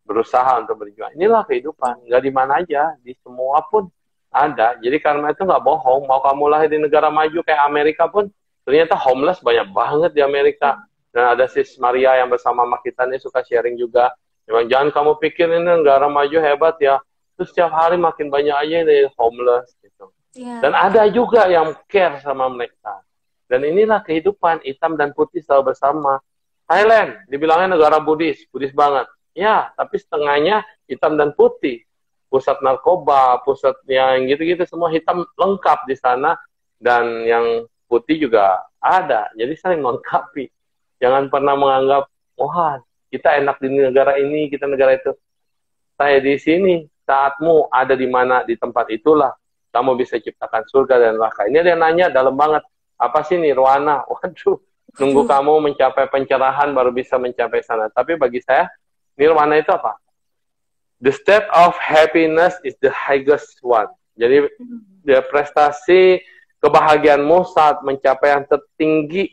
berusaha untuk berjuang. Inilah kehidupan, nggak di mana aja, di semua pun ada. Jadi karena itu nggak bohong, mau kamu lahir di negara maju kayak Amerika pun, ternyata homeless banyak banget di Amerika. Dan ada sis Maria yang bersama sama kita nih suka sharing juga. Memang jangan kamu pikir ini negara maju hebat ya, terus setiap hari makin banyak aja nih homeless gitu. Iya. Dan ada juga yang care sama mereka. Dan inilah kehidupan, hitam dan putih selalu bersama. Thailand, dibilangnya negara Buddhis, Buddhis banget. Ya, tapi setengahnya hitam dan putih. Pusat narkoba, pusat yang gitu-gitu semua hitam lengkap di sana. Dan yang putih juga ada. Jadi saling melengkapi. Jangan pernah menganggap, wah kita enak di negara ini, kita negara itu. Saya di sini, saatmu ada di mana, di tempat itulah. Kamu bisa ciptakan surga dan neraka. Ini ada yang nanya dalam banget. Apa sih nirwana? Waduh, nunggu kamu mencapai pencerahan baru bisa mencapai sana. Tapi bagi saya, nirwana itu apa? The state of happiness is the highest one. Jadi, dia prestasi kebahagiaanmu saat mencapai yang tertinggi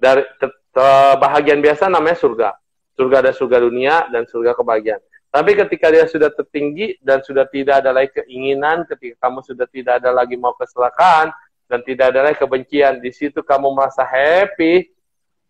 dari kebahagiaan biasa namanya surga. Surga ada surga dunia dan surga kebahagiaan. Tapi ketika dia sudah tertinggi dan sudah tidak ada lagi keinginan, ketika kamu sudah tidak ada lagi mau kecelakaan, dan tidak ada lagi kebencian, di situ kamu merasa happy,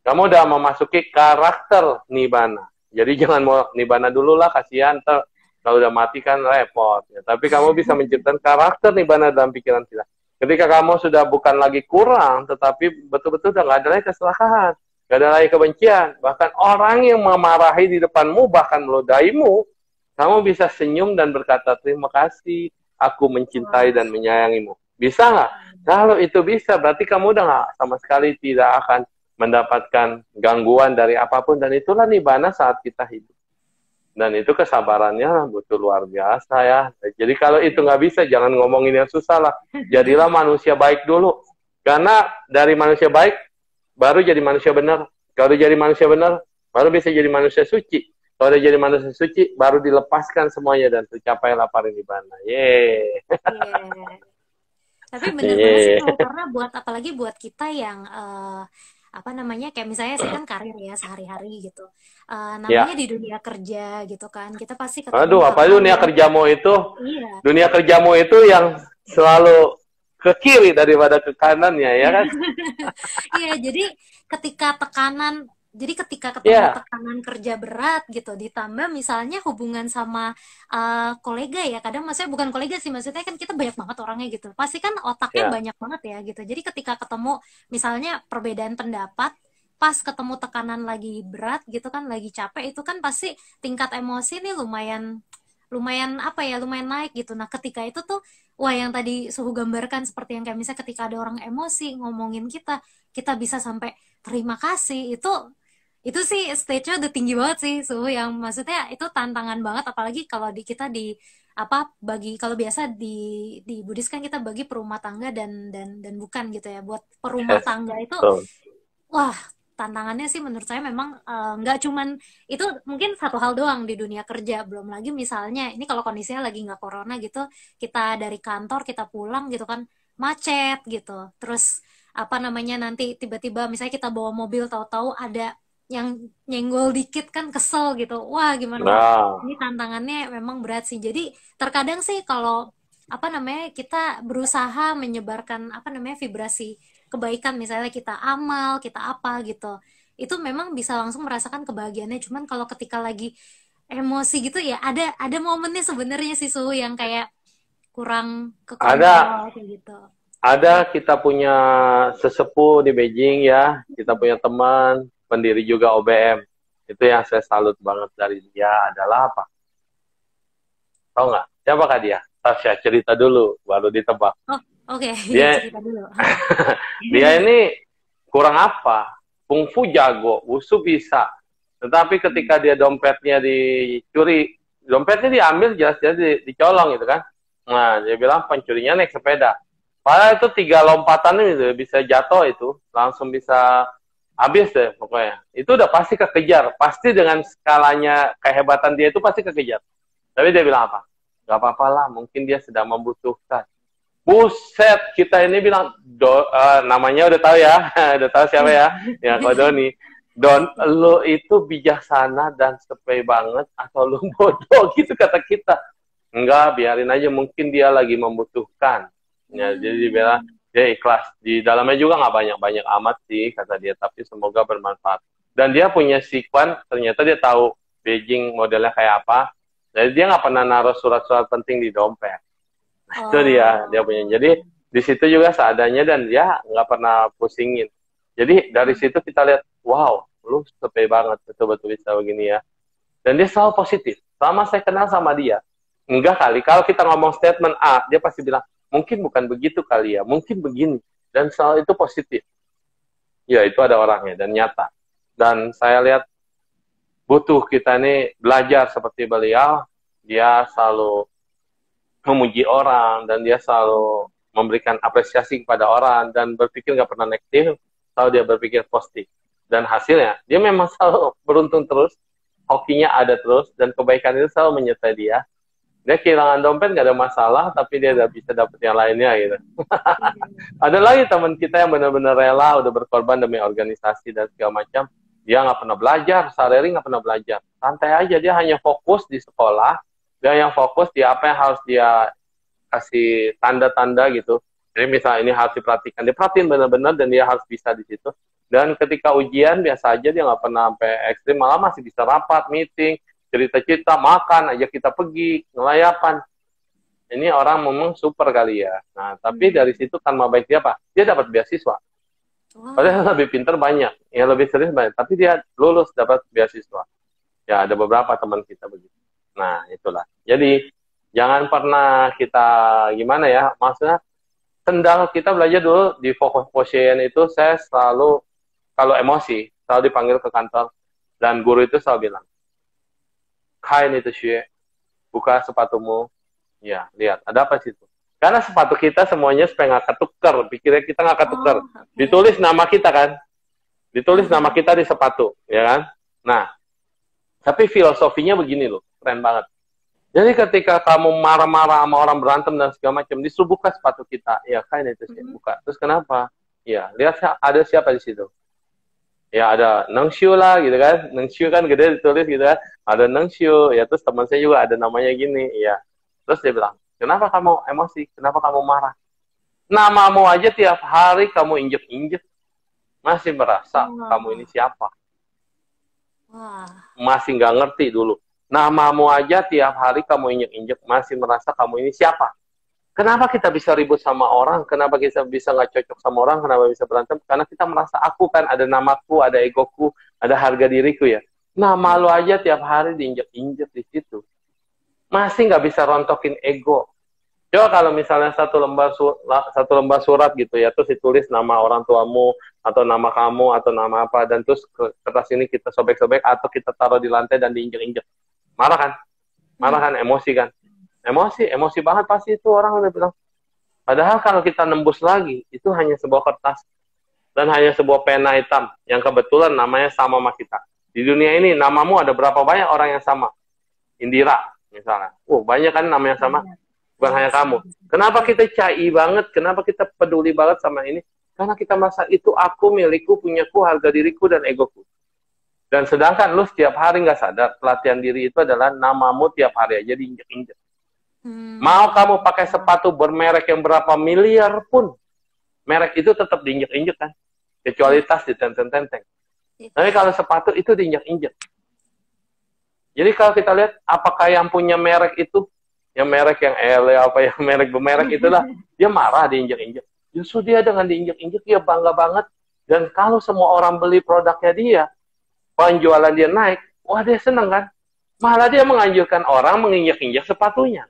kamu udah memasuki karakter nibbana. Jadi jangan mau nibbana dulu lah, kasihan, kalau udah mati kan repot. Ya. Tapi kamu bisa menciptakan karakter nibbana dalam pikiran kita. Ketika kamu sudah bukan lagi kurang, tetapi betul-betul udah nggak ada lagi kesalahan, nggak ada lagi kebencian, bahkan orang yang memarahi di depanmu, bahkan meludaimu, kamu bisa senyum dan berkata, terima kasih, aku mencintai dan menyayangimu. Bisa nggak? Kalau itu bisa, berarti kamu udah nggak sama sekali tidak akan mendapatkan gangguan dari apapun. Dan itulah nibbana saat kita hidup. Dan itu kesabarannya betul luar biasa ya. Jadi kalau itu nggak bisa, jangan ngomongin yang susah lah. Jadilah manusia baik dulu. Karena dari manusia baik, baru jadi manusia benar. Kalau jadi manusia benar, baru bisa jadi manusia suci. Kalau udah jadi manusia suci, baru dilepaskan semuanya dan tercapai lapar nibbana. Yeay. Yeah. Tapi bener banget sih tuh, karena apalagi buat kita yang apa namanya, kayak misalnya saya kan karir ya sehari-hari gitu, namanya di dunia kerja gitu kan, kita pasti ketemu Aduh, apa dunia kerjamu itu? Iya. Dunia kerjamu itu yang selalu ke kiri daripada ke kanannya, ya kan? Iya, jadi ketika tekanan Jadi ketika ketemu Ya, tekanan kerja berat gitu, ditambah misalnya hubungan sama kolega ya, kadang maksudnya bukan kolega sih, maksudnya kan kita banyak banget orangnya gitu. Pasti kan otaknya ya, banyak banget ya gitu. Jadi ketika ketemu misalnya perbedaan pendapat, pas ketemu tekanan lagi berat gitu kan, lagi capek itu kan pasti tingkat emosi nih lumayan lumayan apa ya, lumayan naik gitu. Nah, ketika itu tuh wah yang tadi Suhu gambarkan seperti yang kayak misalnya ketika ada orang emosi ngomongin kita, kita bisa sampai terima kasih itu sih stage-nya udah tinggi banget sih Suhu yang maksudnya itu tantangan banget apalagi kalau di kita di apa bagi kalau biasa di Buddhis kan kita bagi perumah tangga dan bukan gitu ya buat perumah yes, tangga itu betul. wah tantangannya sih menurut saya memang nggak cuman itu mungkin satu hal doang di dunia kerja belum lagi misalnya ini kalau kondisinya lagi nggak corona gitu kita dari kantor kita pulang gitu kan macet gitu terus apa namanya nanti tiba-tiba misalnya kita bawa mobil tahu-tahu ada yang nyenggol dikit kan kesel gitu wah gimana ya Nah, ini tantangannya memang berat sih jadi terkadang sih kalau apa namanya kita berusaha menyebarkan apa namanya vibrasi kebaikan misalnya kita amal kita apa gitu itu memang bisa langsung merasakan kebahagiaannya cuman kalau ketika lagi emosi gitu ya ada momennya sebenarnya sih Su yang kayak kurang ada kekontrol kayak gitu. kita punya sesepuh di Beijing ya, kita punya teman pendiri juga OBM. Itu yang saya salut banget dari dia adalah apa? Tahu nggak? Siapakah dia? Tasya cerita dulu, baru ditebak. Oh oke. Iya Dia cerita dulu. dia ini kurang apa? Kungfu jago, wusu bisa. Tetapi ketika dia dompetnya dicuri, dompetnya diambil jelas-jelas dicolong gitu kan. Nah, dia bilang pencurinya naik sepeda. Padahal itu 3 lompatan itu bisa jatuh itu, langsung bisa habis deh pokoknya. Itu udah pasti kekejar, pasti dengan skalanya kehebatan dia itu pasti kekejar. Tapi dia bilang apa? Gak apa-apa lah, mungkin dia sedang membutuhkan. Buset, kita ini bilang namanya udah tahu ya, udah tahu siapa ya? Ya, Ko Doni. Don, lo itu bijaksana dan sepele banget atau lo bodoh gitu kata kita. Enggak, biarin aja mungkin dia lagi membutuhkan. Ya, jadi dia bilang dia ikhlas. Di dalamnya juga nggak banyak-banyak amat sih kata dia, tapi semoga bermanfaat. Dan dia punya sikwan, ternyata dia tahu Beijing modelnya kayak apa. Jadi dia nggak pernah naruh surat-surat penting di dompet. Itu dia Oh. punya. Jadi di situ juga seadanya dan dia nggak pernah pusingin. Jadi dari situ kita lihat, wow, lu sepe banget betul-betul bisa begini ya. Dan dia selalu positif. Selama saya kenal sama dia, enggak kali. Kalau kita ngomong statement A, dia pasti bilang, mungkin bukan begitu kali ya, mungkin begini. Dan selalu itu positif. Ya itu ada orangnya dan nyata. Dan saya lihat butuh kita nih belajar seperti beliau. Dia selalu memuji orang dan dia selalu memberikan apresiasi kepada orang dan berpikir nggak pernah negatif, selalu dia berpikir positif. Dan hasilnya dia memang selalu beruntung terus, hokinya ada terus dan kebaikan itu selalu menyertai dia. Dia kehilangan dompet nggak ada masalah, tapi dia udah bisa dapet yang lainnya gitu. Ada lagi teman kita yang benar-benar rela udah berkorban demi organisasi dan segala macam. Dia nggak pernah belajar, sehari-hari nggak pernah belajar. Santai aja, dia hanya fokus di sekolah. Dia yang fokus di apa yang harus dia kasih tanda-tanda gitu. Jadi misalnya ini harus diperhatikan, dia perhatiin benar-benar dan dia harus bisa di situ. Dan ketika ujian biasa aja dia nggak pernah sampai ekstrim, malah masih bisa rapat, meeting, cerita-cerita, makan, ajak kita pergi, ngelayapan. Ini orang memang super kali ya. Nah, tapi dari situ kan mau baik dia apa? Dia dapat beasiswa. Wow. Padahal lebih pintar banyak, yang lebih serius banyak. Tapi dia lulus dapat beasiswa. Ya, ada beberapa teman kita begitu. Nah, itulah. Jadi, jangan pernah kita, gimana ya, maksudnya, sendal kita belajar dulu di fokus position itu, saya selalu, kalau emosi, selalu dipanggil ke kantor. Dan guru itu selalu bilang, Kai nih tuh buka sepatumu. Ya, lihat, ada apa sih itu? Karena sepatu kita semuanya supaya nggak ketukar. Pikirnya kita nggak ketukar. Oh, oke. Ditulis nama kita kan? Ditulis nama Mhm. kita di sepatu, ya kan? Nah, tapi filosofinya begini loh, keren banget. Jadi ketika kamu marah-marah sama orang berantem dan segala macam, disuruh buka sepatu kita, ya kan itu sih, Mhm. buka. Terus kenapa? Ya, lihat ada siapa di situ. Ya ada Nengshu lah gitu kan. Nengshu kan gede ditulis gitu kan. Ada Nengshu, ya terus teman saya juga ada namanya gini, ya. Terus dia bilang, kenapa kamu emosi? Kenapa kamu marah? Namamu aja tiap hari kamu injek-injek, masih merasa kamu ini Oh. siapa? Wah. Masih nggak ngerti dulu. Namamu aja tiap hari kamu injek-injek, masih merasa kamu ini siapa? Kenapa kita bisa ribut sama orang? Kenapa kita bisa nggak cocok sama orang? Kenapa bisa berantem? Karena kita merasa aku kan, ada namaku, ada egoku, ada harga diriku ya. Nama lu aja tiap hari diinjek-injek di situ. Masih nggak bisa rontokin ego. Coba kalau misalnya satu lembar surat gitu ya, terus ditulis nama orang tuamu, atau nama kamu, atau nama apa, dan terus kertas ini kita sobek-sobek, atau kita taruh di lantai dan diinjek-injek. Marah kan? Marah kan? Emosi kan? Emosi banget pasti itu orang udah bilang. Padahal kalau kita nembus lagi, itu hanya sebuah kertas dan hanya sebuah pena hitam yang kebetulan namanya sama sama kita. Di dunia ini namamu ada berapa banyak orang yang sama? Indira misalnya. Banyak kan nama yang sama? Bukan hanya kamu. Kenapa kita cai banget? Kenapa kita peduli banget sama ini? Karena kita merasa itu aku, milikku, punyaku, harga diriku, dan egoku. Dan sedangkan lu setiap hari nggak sadar, pelatihan diri itu adalah namamu tiap hari aja diinjek-injek. Mau kamu pakai sepatu bermerek yang berapa miliar pun, merek itu tetap diinjek-injek kan. Kecuali tas ditenteng-tenteng. Tapi kalau sepatu itu diinjek-injek. Jadi kalau kita lihat, apakah yang punya merek itu, yang merek yang yang merek bermerek itulah, dia marah diinjek-injek. Justru dia dengan diinjek-injek, dia bangga banget. Dan kalau semua orang beli produknya dia, penjualan dia naik, wah dia seneng kan. Malah dia menganjurkan orang menginjek-injek sepatunya.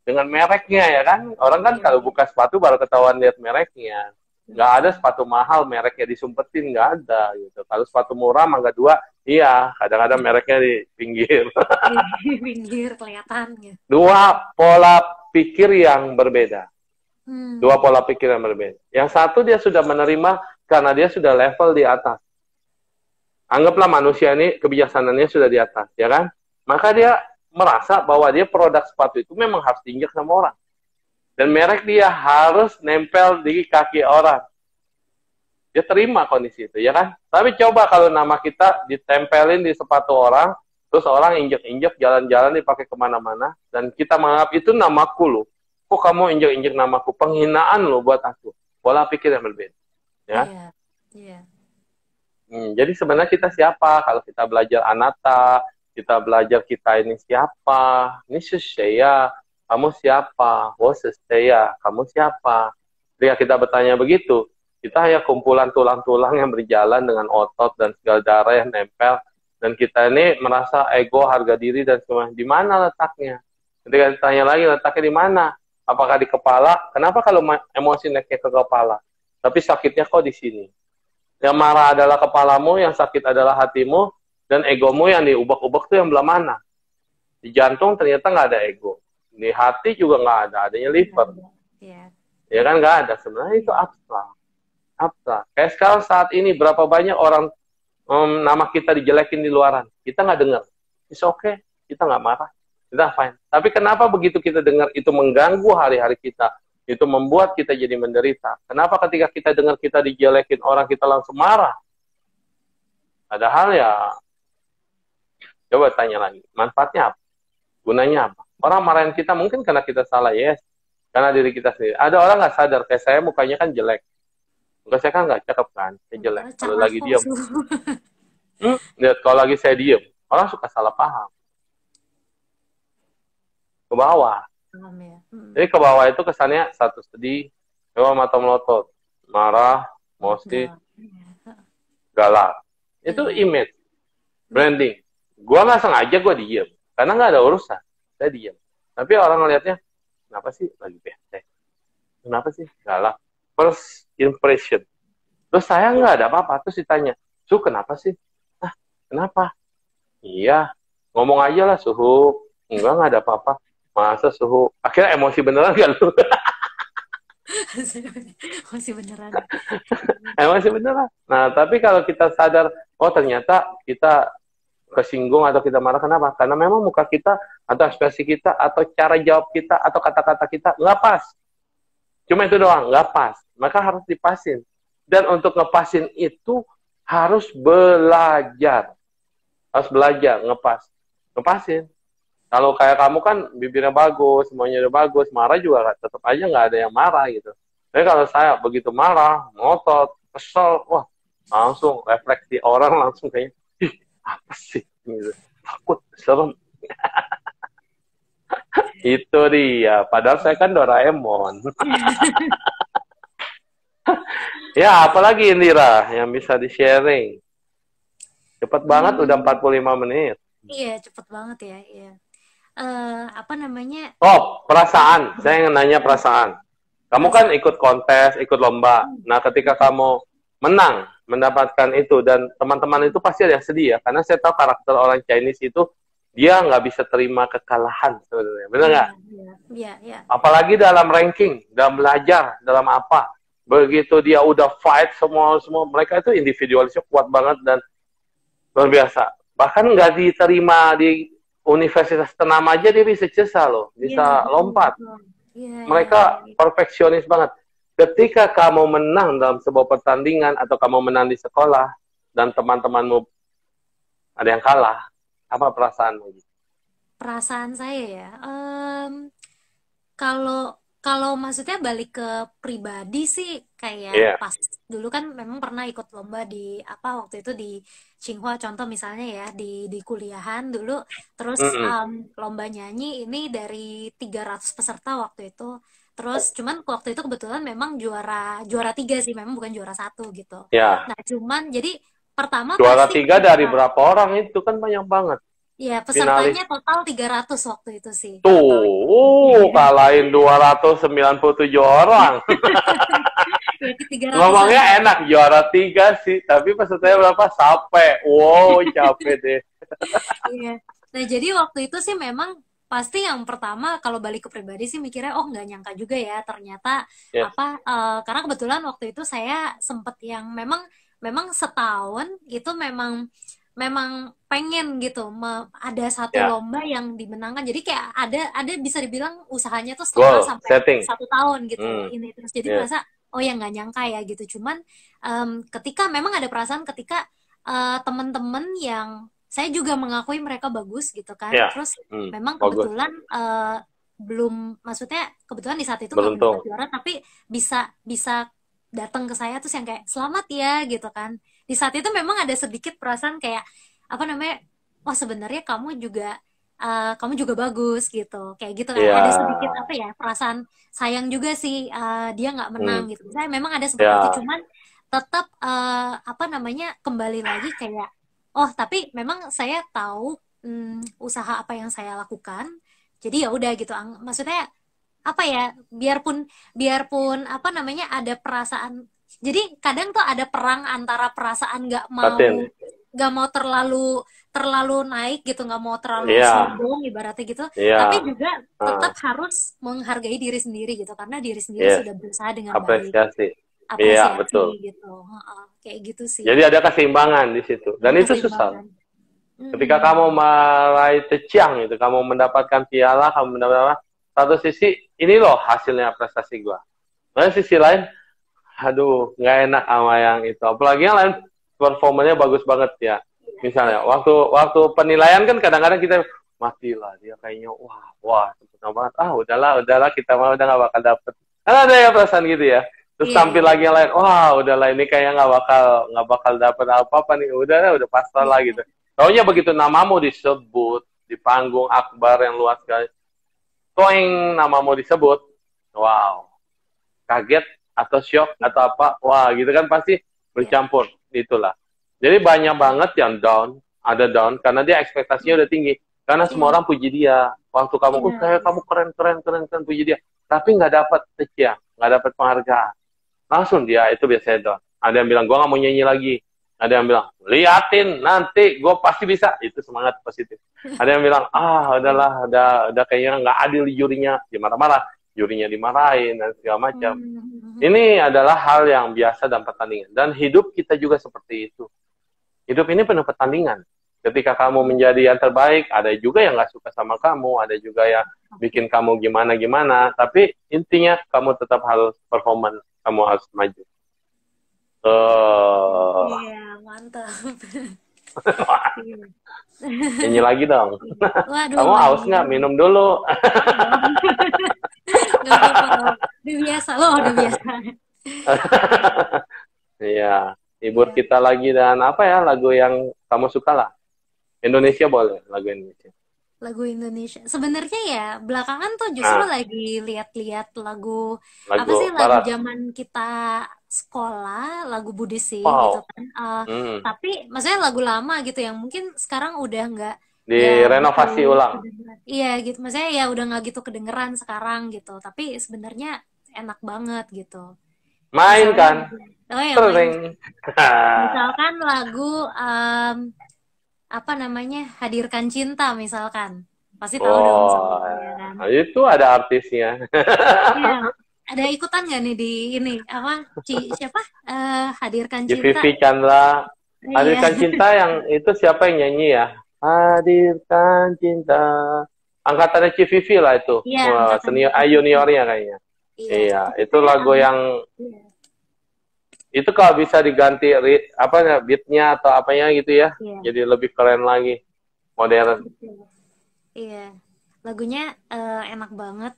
Dengan mereknya ya kan. Orang kan kalau buka sepatu baru ketahuan lihat mereknya. Nggak ada sepatu mahal mereknya disumpetin, nggak ada gitu. Kalau sepatu murah mangga dua, iya kadang-kadang mereknya di pinggir. Di pinggir kelihatan gitu. Dua pola pikir yang berbeda. Dua pola pikir yang berbeda. Yang satu dia sudah menerima karena dia sudah level di atas. Anggaplah manusia ini kebijaksanaannya sudah di atas, ya kan? Maka dia merasa bahwa dia produk sepatu itu memang harus diinjak sama orang. Dan merek dia harus nempel di kaki orang. Dia terima kondisi itu, ya kan? Tapi coba kalau nama kita ditempelin di sepatu orang, terus orang injek-injek, jalan-jalan dipakai kemana-mana, dan kita menganggap itu namaku loh. Kok kamu injek-injek namaku? Penghinaan loh buat aku. Pola pikir yang berbeda. Ya? Iya. Jadi sebenarnya kita siapa? Kalau kita belajar anatta, kita belajar kita ini siapa? Ini saya, kamu siapa? Saya, kamu siapa? Ketika kita bertanya begitu, kita hanya kumpulan tulang-tulang yang berjalan dengan otot dan segala darah yang nempel. Dan kita ini merasa ego, harga diri, dan semua. Di mana letaknya? Ketika ditanya lagi, letaknya di mana? Apakah di kepala? Kenapa kalau emosi naiknya ke kepala? Tapi sakitnya kok di sini? Yang marah adalah kepalamu, yang sakit adalah hatimu, dan egomu yang diubek-ubek itu yang belah mana? Di jantung ternyata nggak ada ego. Di hati juga nggak ada, adanya liver. Ya kan nggak ada. Sebenarnya itu abstrak. Kayak sekarang saat ini, berapa banyak orang nama kita dijelekin di luaran. Kita nggak dengar. It's okay. Kita nggak marah. Kita fine. Tapi kenapa begitu kita dengar itu mengganggu hari-hari kita? Itu membuat kita jadi menderita. Kenapa ketika kita dengar kita dijelekin orang, kita langsung marah? Padahal ya, coba tanya lagi, manfaatnya apa? Gunanya apa? Orang marahin kita mungkin karena kita salah, yes. Karena diri kita sendiri. Ada orang nggak sadar, kayak saya mukanya kan jelek. Muka saya kan nggak cakep kan, saya jelek. Kalau lagi diem. Lihat, kalau lagi saya diem, orang suka salah paham. Ke bawah. Jadi ke bawah itu kesannya satu sedih, dua mata melotot, marah, emosi, galak. Itu image, branding. Gua nggak sengaja gua diem, karena nggak ada urusan, saya diem. Tapi orang ngelihatnya, kenapa sih lagi bete? Kenapa sih galak? First impression. Terus saya nggak ada apa-apa, terus ditanya, kenapa sih? Kenapa? Iya, ngomong aja lah suhu. Enggak, nggak ada apa-apa. Masa suhu? Akhirnya emosi beneran gak lu? Emosi beneran. Emosi beneran. Nah, tapi kalau kita sadar, oh ternyata kita kesinggung atau kita marah, kenapa? Karena memang muka kita, atau ekspresi kita, atau cara jawab kita, atau kata-kata kita nggak pas. Cuma itu doang, nggak pas. Maka harus dipasin. Dan untuk ngepasin itu harus belajar. Harus belajar, ngepasin. Kalau kayak kamu kan bibirnya bagus, semuanya udah bagus, marah juga tetap aja nggak ada yang marah gitu. Tapi kalau saya begitu marah, ngotot, kesel, wah langsung refleksi orang langsung kayaknya, apa sih? Gitu. Takut, serem. Itu dia. Padahal saya kan Doraemon. Ya, apalagi Indira yang bisa di-sharing. Cepet banget, udah 45 menit. Iya, cepet banget ya. Iya. Apa namanya? Oh, perasaan. Saya ingin nanya perasaan. Kamu kan ikut kontes, ikut lomba. Nah, ketika kamu menang, mendapatkan itu, dan teman-teman itu pasti ada yang sedih ya. Karena saya tahu karakter orang Chinese itu, dia nggak bisa terima kekalahan sebenarnya. Benar nggak? Iya, iya. Apalagi dalam ranking, dalam belajar, dalam apa. Begitu dia udah fight semua mereka itu individualisnya kuat banget dan luar biasa. Bahkan nggak diterima di universitas ternama aja dia bisa cesa loh, bisa lompat. Mereka perfeksionis banget. Ketika kamu menang dalam sebuah pertandingan atau kamu menang di sekolah dan teman-temanmu ada yang kalah, apa perasaanmu? Perasaan saya ya, kalau maksudnya balik ke pribadi sih kayak pas dulu kan memang pernah ikut lomba di apa waktu itu di Tsinghua, contoh misalnya ya di kuliahan dulu, terus lomba nyanyi ini dari 300 peserta waktu itu, terus cuman waktu itu kebetulan memang juara 3 sih, memang bukan juara 1 gitu. Nah cuman jadi pertama juara pasti 3 dari berapa orang, itu kan banyak banget. Ya, pesertanya total 300 waktu itu sih. Tuh, kalahin 297 orang. Ya, ngomongnya enak, juara 3 sih, tapi pesertanya berapa? Sampai, wow, capek deh. Iya. Nah, jadi waktu itu sih memang pasti yang pertama kalau balik ke pribadi sih mikirnya, oh nggak nyangka juga ya ternyata karena kebetulan waktu itu saya sempet yang memang setahun itu memang pengen gitu ada satu lomba yang dimenangkan, jadi kayak ada bisa dibilang usahanya tuh setengah sampai 1 tahun gitu ini terus, jadi merasa oh ya nggak nyangka ya gitu. Cuman ketika memang ada perasaan ketika teman-teman yang saya juga mengakui mereka bagus gitu kan, terus memang kebetulan belum, maksudnya kebetulan di saat itu nggak mendapat juara tapi bisa datang ke saya terus yang kayak selamat ya gitu kan. Di saat itu memang ada sedikit perasaan kayak apa namanya, wah sebenarnya kamu juga bagus gitu, kayak gitu kan. Ada sedikit apa ya, perasaan sayang juga sih dia nggak menang gitu. Saya memang ada seperti itu, cuman tetap apa namanya, kembali lagi kayak oh tapi memang saya tahu usaha apa yang saya lakukan, jadi ya udah gitu. Maksudnya apa ya, biarpun apa namanya ada perasaan, jadi kadang tuh ada perang antara perasaan nggak mau terlalu naik gitu, nggak mau terlalu sombong ibaratnya gitu, tapi juga tetap harus menghargai diri sendiri gitu, karena diri sendiri sudah berusaha dengan apresiasi betul gitu. Kayak gitu sih, jadi ada keseimbangan di situ, dan itu susah. Ketika kamu meraih teciang itu, kamu mendapatkan piala, kamu mendapatkan satu sisi, ini loh hasilnya prestasi gua. Lain sisi lain, aduh, nggak enak sama yang itu. Apalagi yang lain performanya bagus banget ya. Misalnya, waktu penilaian kan kadang-kadang kita matilah dia kayaknya, wah, sempurna banget. Udahlah, kita mah udah nggak bakal dapet. Kan ada ya perasaan gitu ya. Terus tampil lagi yang lain, udahlah ini kayaknya nggak bakal dapet apa-apa nih. Udah pasrah lah gitu. Taunya begitu namamu disebut di panggung akbar yang luas sekali, toing namamu disebut, wow, kaget atau shock atau apa, wah gitu kan, pasti bercampur itulah. Jadi banyak banget yang down, ada down karena dia ekspektasinya udah tinggi, karena semua orang puji dia. Waktu kamu kayak kamu keren puji dia, tapi nggak dapat teciang, nggak dapat penghargaan, langsung dia itu biasanya down. Ada yang bilang gua nggak mau nyanyi lagi, ada yang bilang liatin nanti gue pasti bisa, itu semangat positif. Ada yang bilang udahlah, udah kayaknya nggak adil jurinya, dia marah-marah, jurinya dimarahin dan segala macam. Ini adalah hal yang biasa dalam pertandingan, dan hidup kita juga seperti itu. Hidup ini penuh pertandingan. Ketika kamu menjadi yang terbaik, ada juga yang nggak suka sama kamu, ada juga yang bikin kamu gimana, tapi intinya kamu tetap harus performan, kamu harus maju. Iya, mantap. Nyanyi lagi dong. Waduh, kamu haus nggak? Minum dulu. Nggak apa-apa. Udah biasa loh, udah biasa. Iya, hibur kita lagi, dan apa ya lagu yang kamu suka lah? Indonesia boleh, lagu Indonesia. Lagu Indonesia. Sebenarnya ya belakangan tuh justru Nah, lagi lihat-lihat lagu apa lagu sih, lagu barat. zaman kita sekolah, lagu Budi sih gitu Wow. kan. Hmm. Tapi maksudnya lagu lama gitu yang mungkin sekarang udah nggak ya gitu Direnovasi ulang. kedengeran. Iya gitu. Maksudnya ya udah nggak gitu kedengeran sekarang gitu. Tapi sebenarnya enak banget gitu. Main Misalnya, kan? oh ya main. Sering. Misalkan lagu apa namanya, Hadirkan Cinta misalkan, pasti tahu dong Oh, semuanya ya kan. itu ada artisnya. Iya, ada ikutan nggak nih di ini apa, siapa, Hadirkan Cinta. Vivi Chandra. Iya. Hadirkan Cinta yang itu siapa yang nyanyi ya? Hadirkan Cinta. Angkatannya Vivi lah itu. Iya, Wah, angkatan senior, itu. juniornya kayaknya. Iya, Iya, tapi itu saya lagu yang iya, itu kalau bisa diganti apa ya, beatnya atau apanya gitu ya, iya, jadi lebih keren lagi, modern. betul. Iya, lagunya enak banget.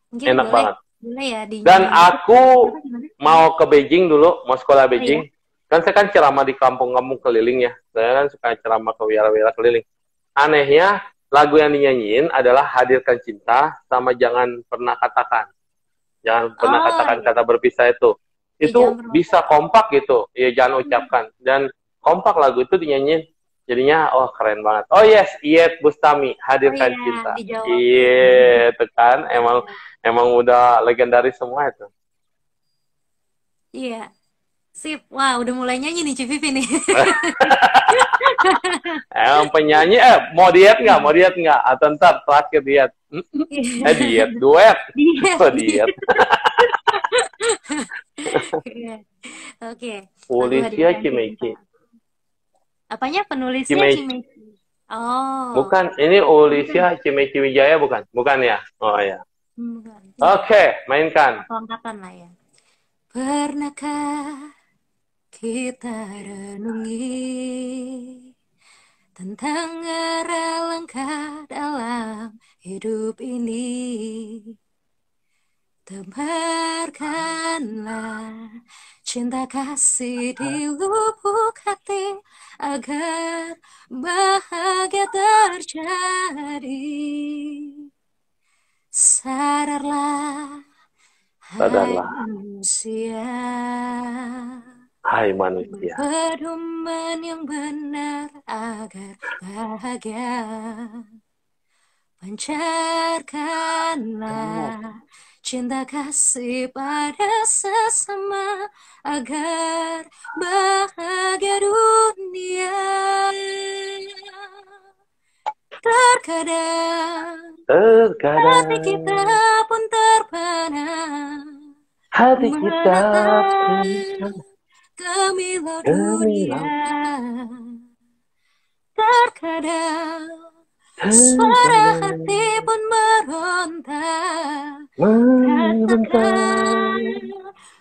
Mungkin Enak boleh banget. boleh ya Dan dinyanyiin dikit. aku Apa gimana? mau ke Beijing dulu, mau sekolah Oh iya. Beijing. Kan saya kan ceramah di kampung-kampung keliling ya. Saya kan suka ceramah ke wira-wira keliling. Anehnya, lagu yang dinyanyiin adalah Hadirkan Cinta sama Jangan Pernah Katakan. Jangan pernah Oh katakan iya, kata berpisah itu. ya jangan Itu pernah lupa. bisa kompak gitu. Ya jangan ucapkan. Dan kompak lagu itu dinyanyiin. Jadinya, oh keren banget. Oh yes, Iyeth Bustami, Oh Hadirkan iya, Cinta. dijawabin. Iya, itu kan. Emang Iya. emang udah legendaris semua itu. Iya, sip. Wah, udah mulai nyanyi nih Civivi nih. Emang penyanyi, mau diet nggak? Mau diet nggak? Atau ntar terakhir diet. Diet, duet. Iya, Oh, iya. diet. Iya. Oke, lagu Olivia Hadirkan Cinta. Cimeki. Apanya penulisnya Cimeki. Cimeki? Oh, Bukan, ini Olivia Cimeki Wijaya bukan? Bukan ya? Oh ya. bukan. Oke, mainkan. Kelengkapan lah ya. Pernahkah kita renungi tentang arah langkah dalam hidup ini? Tebarkanlah cinta kasih di lubuk hati agar bahagia terjadi. Sadarlah, hai Sadarlah, manusia, hai manusia. pedoman yang benar agar bahagia. Pancarkanlah cinta kasih pada sesama agar bahagia dunia. Terkadang hati Terkadang kita pun terpana hati kita meratap gemilau dunia. Terkadang suara hati pun meronta katakan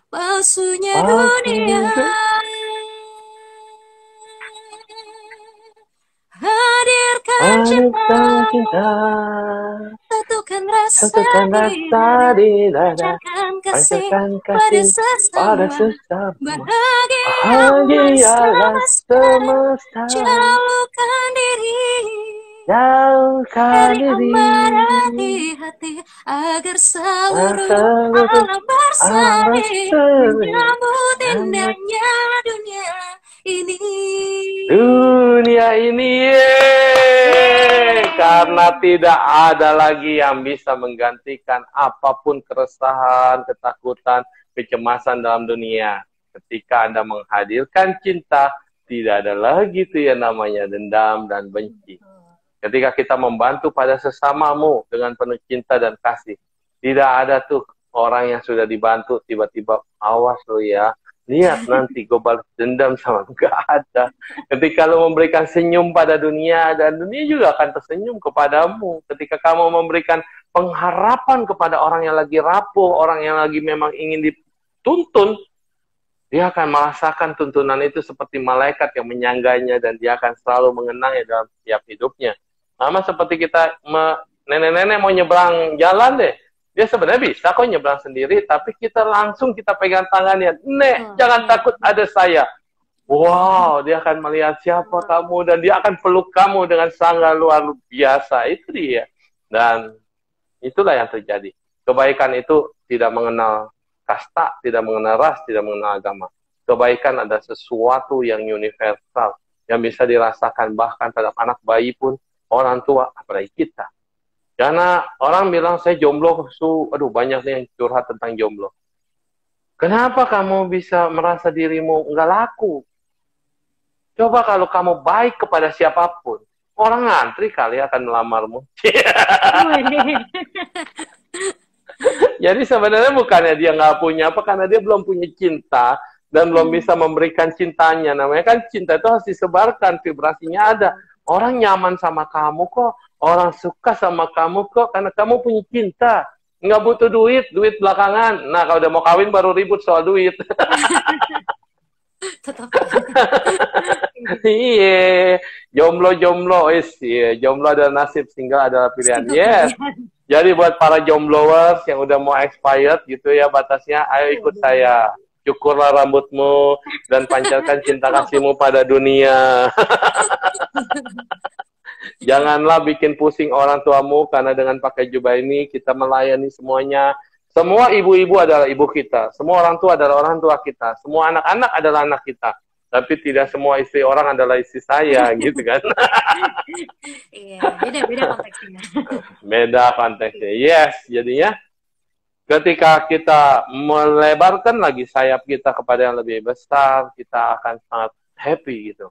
palsunya dunia. Hadirkan cinta, satukan rasa di dada, pancarkan kasih pada sesama, bahagialah semesta, jauhkan diri dari amarah di hati agar seluruh alam berseri menyambut indahnya dunia ini. Dunia ini, karena tidak ada lagi yang bisa menggantikan apapun keresahan, ketakutan, kecemasan dalam dunia. Ketika Anda menghadirkan cinta, tidak ada lagi tuh yang namanya dendam dan benci. Ketika kita membantu pada sesamamu dengan penuh cinta dan kasih, tidak ada tuh orang yang sudah dibantu tiba-tiba, awas lo ya, lihat nanti gue balas dendam sama, nggak ada. Ketika lo memberikan senyum pada dunia, dan dunia juga akan tersenyum kepadamu. Ketika kamu memberikan pengharapan kepada orang yang lagi rapuh, orang yang lagi memang ingin dituntun, dia akan merasakan tuntunan itu seperti malaikat yang menyangganya, dan dia akan selalu mengenangnya dalam setiap hidupnya. Sama seperti kita, nenek-nenek mau nyebrang jalan deh, dia sebenarnya bisa kok nyebrang sendiri, tapi kita langsung kita pegang tangannya, Nek, jangan takut, ada saya. Wow, dia akan melihat siapa kamu dan dia akan peluk kamu dengan sangat luar biasa. Itu dia. Dan itulah yang terjadi. Kebaikan itu tidak mengenal kasta, tidak mengenal ras, tidak mengenal agama. Kebaikan adalah sesuatu yang universal, yang bisa dirasakan bahkan terhadap anak bayi pun, orang tua, apalagi kita. Karena orang bilang, saya jomblo, aduh banyak nih yang curhat tentang jomblo. Kenapa kamu bisa merasa dirimu nggak laku? Coba kalau kamu baik kepada siapapun, orang ngantri kali akan melamarmu. Jadi sebenarnya bukannya dia nggak punya apa, karena dia belum punya cinta dan belum bisa memberikan cintanya. Namanya kan cinta itu harus disebarkan, vibrasinya ada. Orang nyaman sama kamu kok, orang suka sama kamu kok, karena kamu punya cinta. Nggak butuh duit, duit belakangan. Nah, kalau udah mau kawin baru ribut soal duit. Tetap. Iya, jomblo-jomblo, iya, jomblo adalah nasib, single adalah pilihan. Yes. Jadi buat para jombloers yang udah mau expired gitu ya batasnya, ayo ikut saya. Cukurlah rambutmu dan pancarkan cinta kasihmu pada dunia. Janganlah bikin pusing orang tuamu, karena dengan pakai jubah ini kita melayani semuanya. Semua ibu-ibu adalah ibu kita, semua orang tua adalah orang tua kita, semua anak-anak adalah anak kita. Tapi tidak semua istri orang adalah istri saya, gitu kan? Iya, beda-beda konteksnya. Beda konteksnya. Yes, jadinya ketika kita melebarkan lagi sayap kita kepada yang lebih besar, kita akan sangat happy gitu.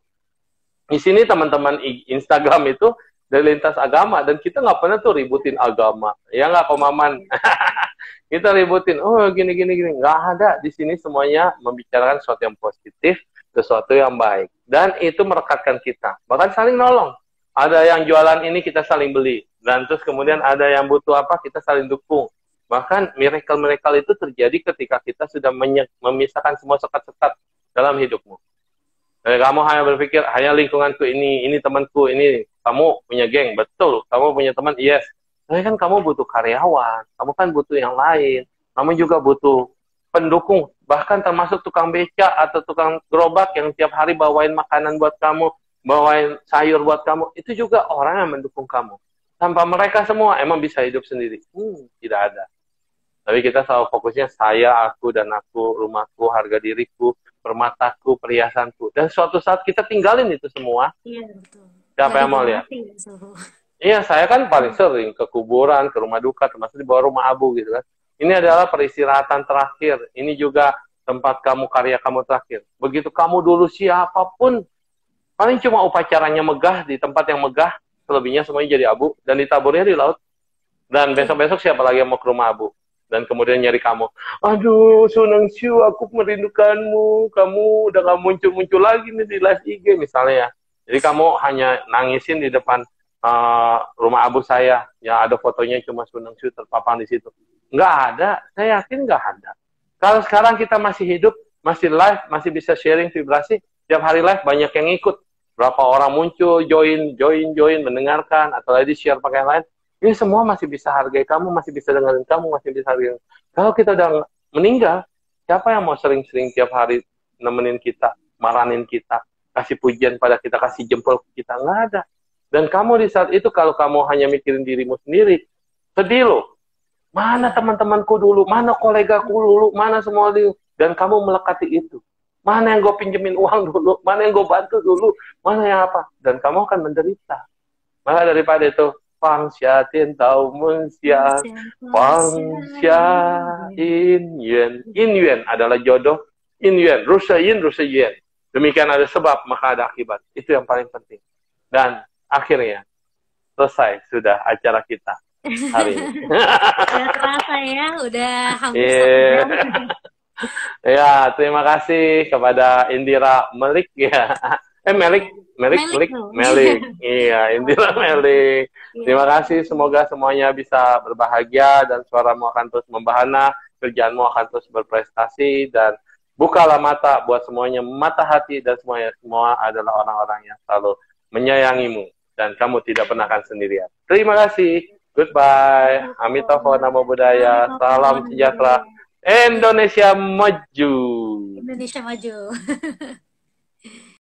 Di sini teman-teman Instagram itu dari lintas agama, dan kita nggak pernah tuh ributin agama. Ya nggak, Komaman? Kita ributin, oh gini. Nggak ada. Di sini semuanya membicarakan sesuatu yang positif, sesuatu yang baik. Dan itu merekatkan kita. Bahkan saling nolong. Ada yang jualan ini, kita saling beli. Dan terus kemudian ada yang butuh apa, kita saling dukung. Bahkan miracle-miracle itu terjadi ketika kita sudah memisahkan semua sekat-sekat dalam hidupmu. Jadi kamu hanya berpikir, hanya lingkunganku ini temanku, ini kamu punya geng, betul. Kamu punya teman, yes. Tapi kan kamu butuh karyawan, kamu kan butuh yang lain. Kamu juga butuh pendukung, bahkan termasuk tukang beca atau tukang gerobak yang tiap hari bawain makanan buat kamu, bawain sayur buat kamu. Itu juga orang yang mendukung kamu. Tanpa mereka semua, emang bisa hidup sendiri? Tidak ada. Tapi kita selalu fokusnya saya, aku, dan aku, rumahku, harga diriku, permataku, perhiasanku. Dan suatu saat kita tinggalin itu semua. Iya, betul. Siapa yang mau lihat? Iya, saya kan paling sering ke kuburan, ke rumah duka, termasuk di bawah rumah abu gitu kan. Ini adalah peristirahatan terakhir. Ini juga tempat kamu, karya kamu terakhir. Begitu kamu dulu siapapun, paling cuma upacaranya megah, di tempat yang megah, selebihnya semuanya jadi abu, dan ditaburnya di laut. Dan besok-besok siapa lagi yang mau ke rumah abu? Dan kemudian nyari kamu. Aduh, Sunangshu, aku merindukanmu. Kamu udah gak muncul-muncul lagi nih di live IG misalnya ya. Jadi kamu hanya nangisin di depan rumah abu saya, yang ada fotonya cuma Sunangshu terpapang di situ. Nggak ada, saya yakin nggak ada. Kalau sekarang kita masih hidup, masih live, masih bisa sharing vibrasi, tiap hari live banyak yang ikut. Berapa orang muncul, join, mendengarkan, atau lagi share pakai yang lain. Ini semua masih bisa hargai kamu, masih bisa dengerin kamu, masih bisa hargai. Kalau kita udah meninggal, siapa yang mau sering-sering tiap hari nemenin kita, maranin kita, kasih pujian pada kita, kasih jempol ke kita? Nggak ada. Dan kamu di saat itu, kalau kamu hanya mikirin dirimu sendiri, sedih loh. Mana teman-temanku dulu, mana kolegaku dulu, mana semua dulu. Dan kamu melekati itu. Mana yang gue pinjemin uang dulu, mana yang gue bantu dulu, mana yang apa. Dan kamu akan menderita. Maka daripada itu, Fangxia Tiantao Menxia, Fangxia In Yuan. In Yuan adalah jodoh, In Yuan, Rusa Yin, Rusa Yuan. Demikian ada sebab, maka ada akibat. Itu yang paling penting. Dan akhirnya selesai sudah acara kita hari ini. Udah terasa ya, udah hampir 1 jam. Ya, terima kasih kepada Indira Melik ya. Melik. Iya, Indira Melik. Terima kasih, semoga semuanya bisa berbahagia dan suaramu akan terus membahana, kerjaanmu akan terus berprestasi, dan bukalah mata buat semuanya, mata hati, dan semuanya semua adalah orang-orang yang selalu menyayangimu. Dan kamu tidak pernah akan sendirian. Terima kasih. Goodbye. Amitabha Namo Buddhaya. Salam sejahtera. Indonesia maju. Indonesia maju.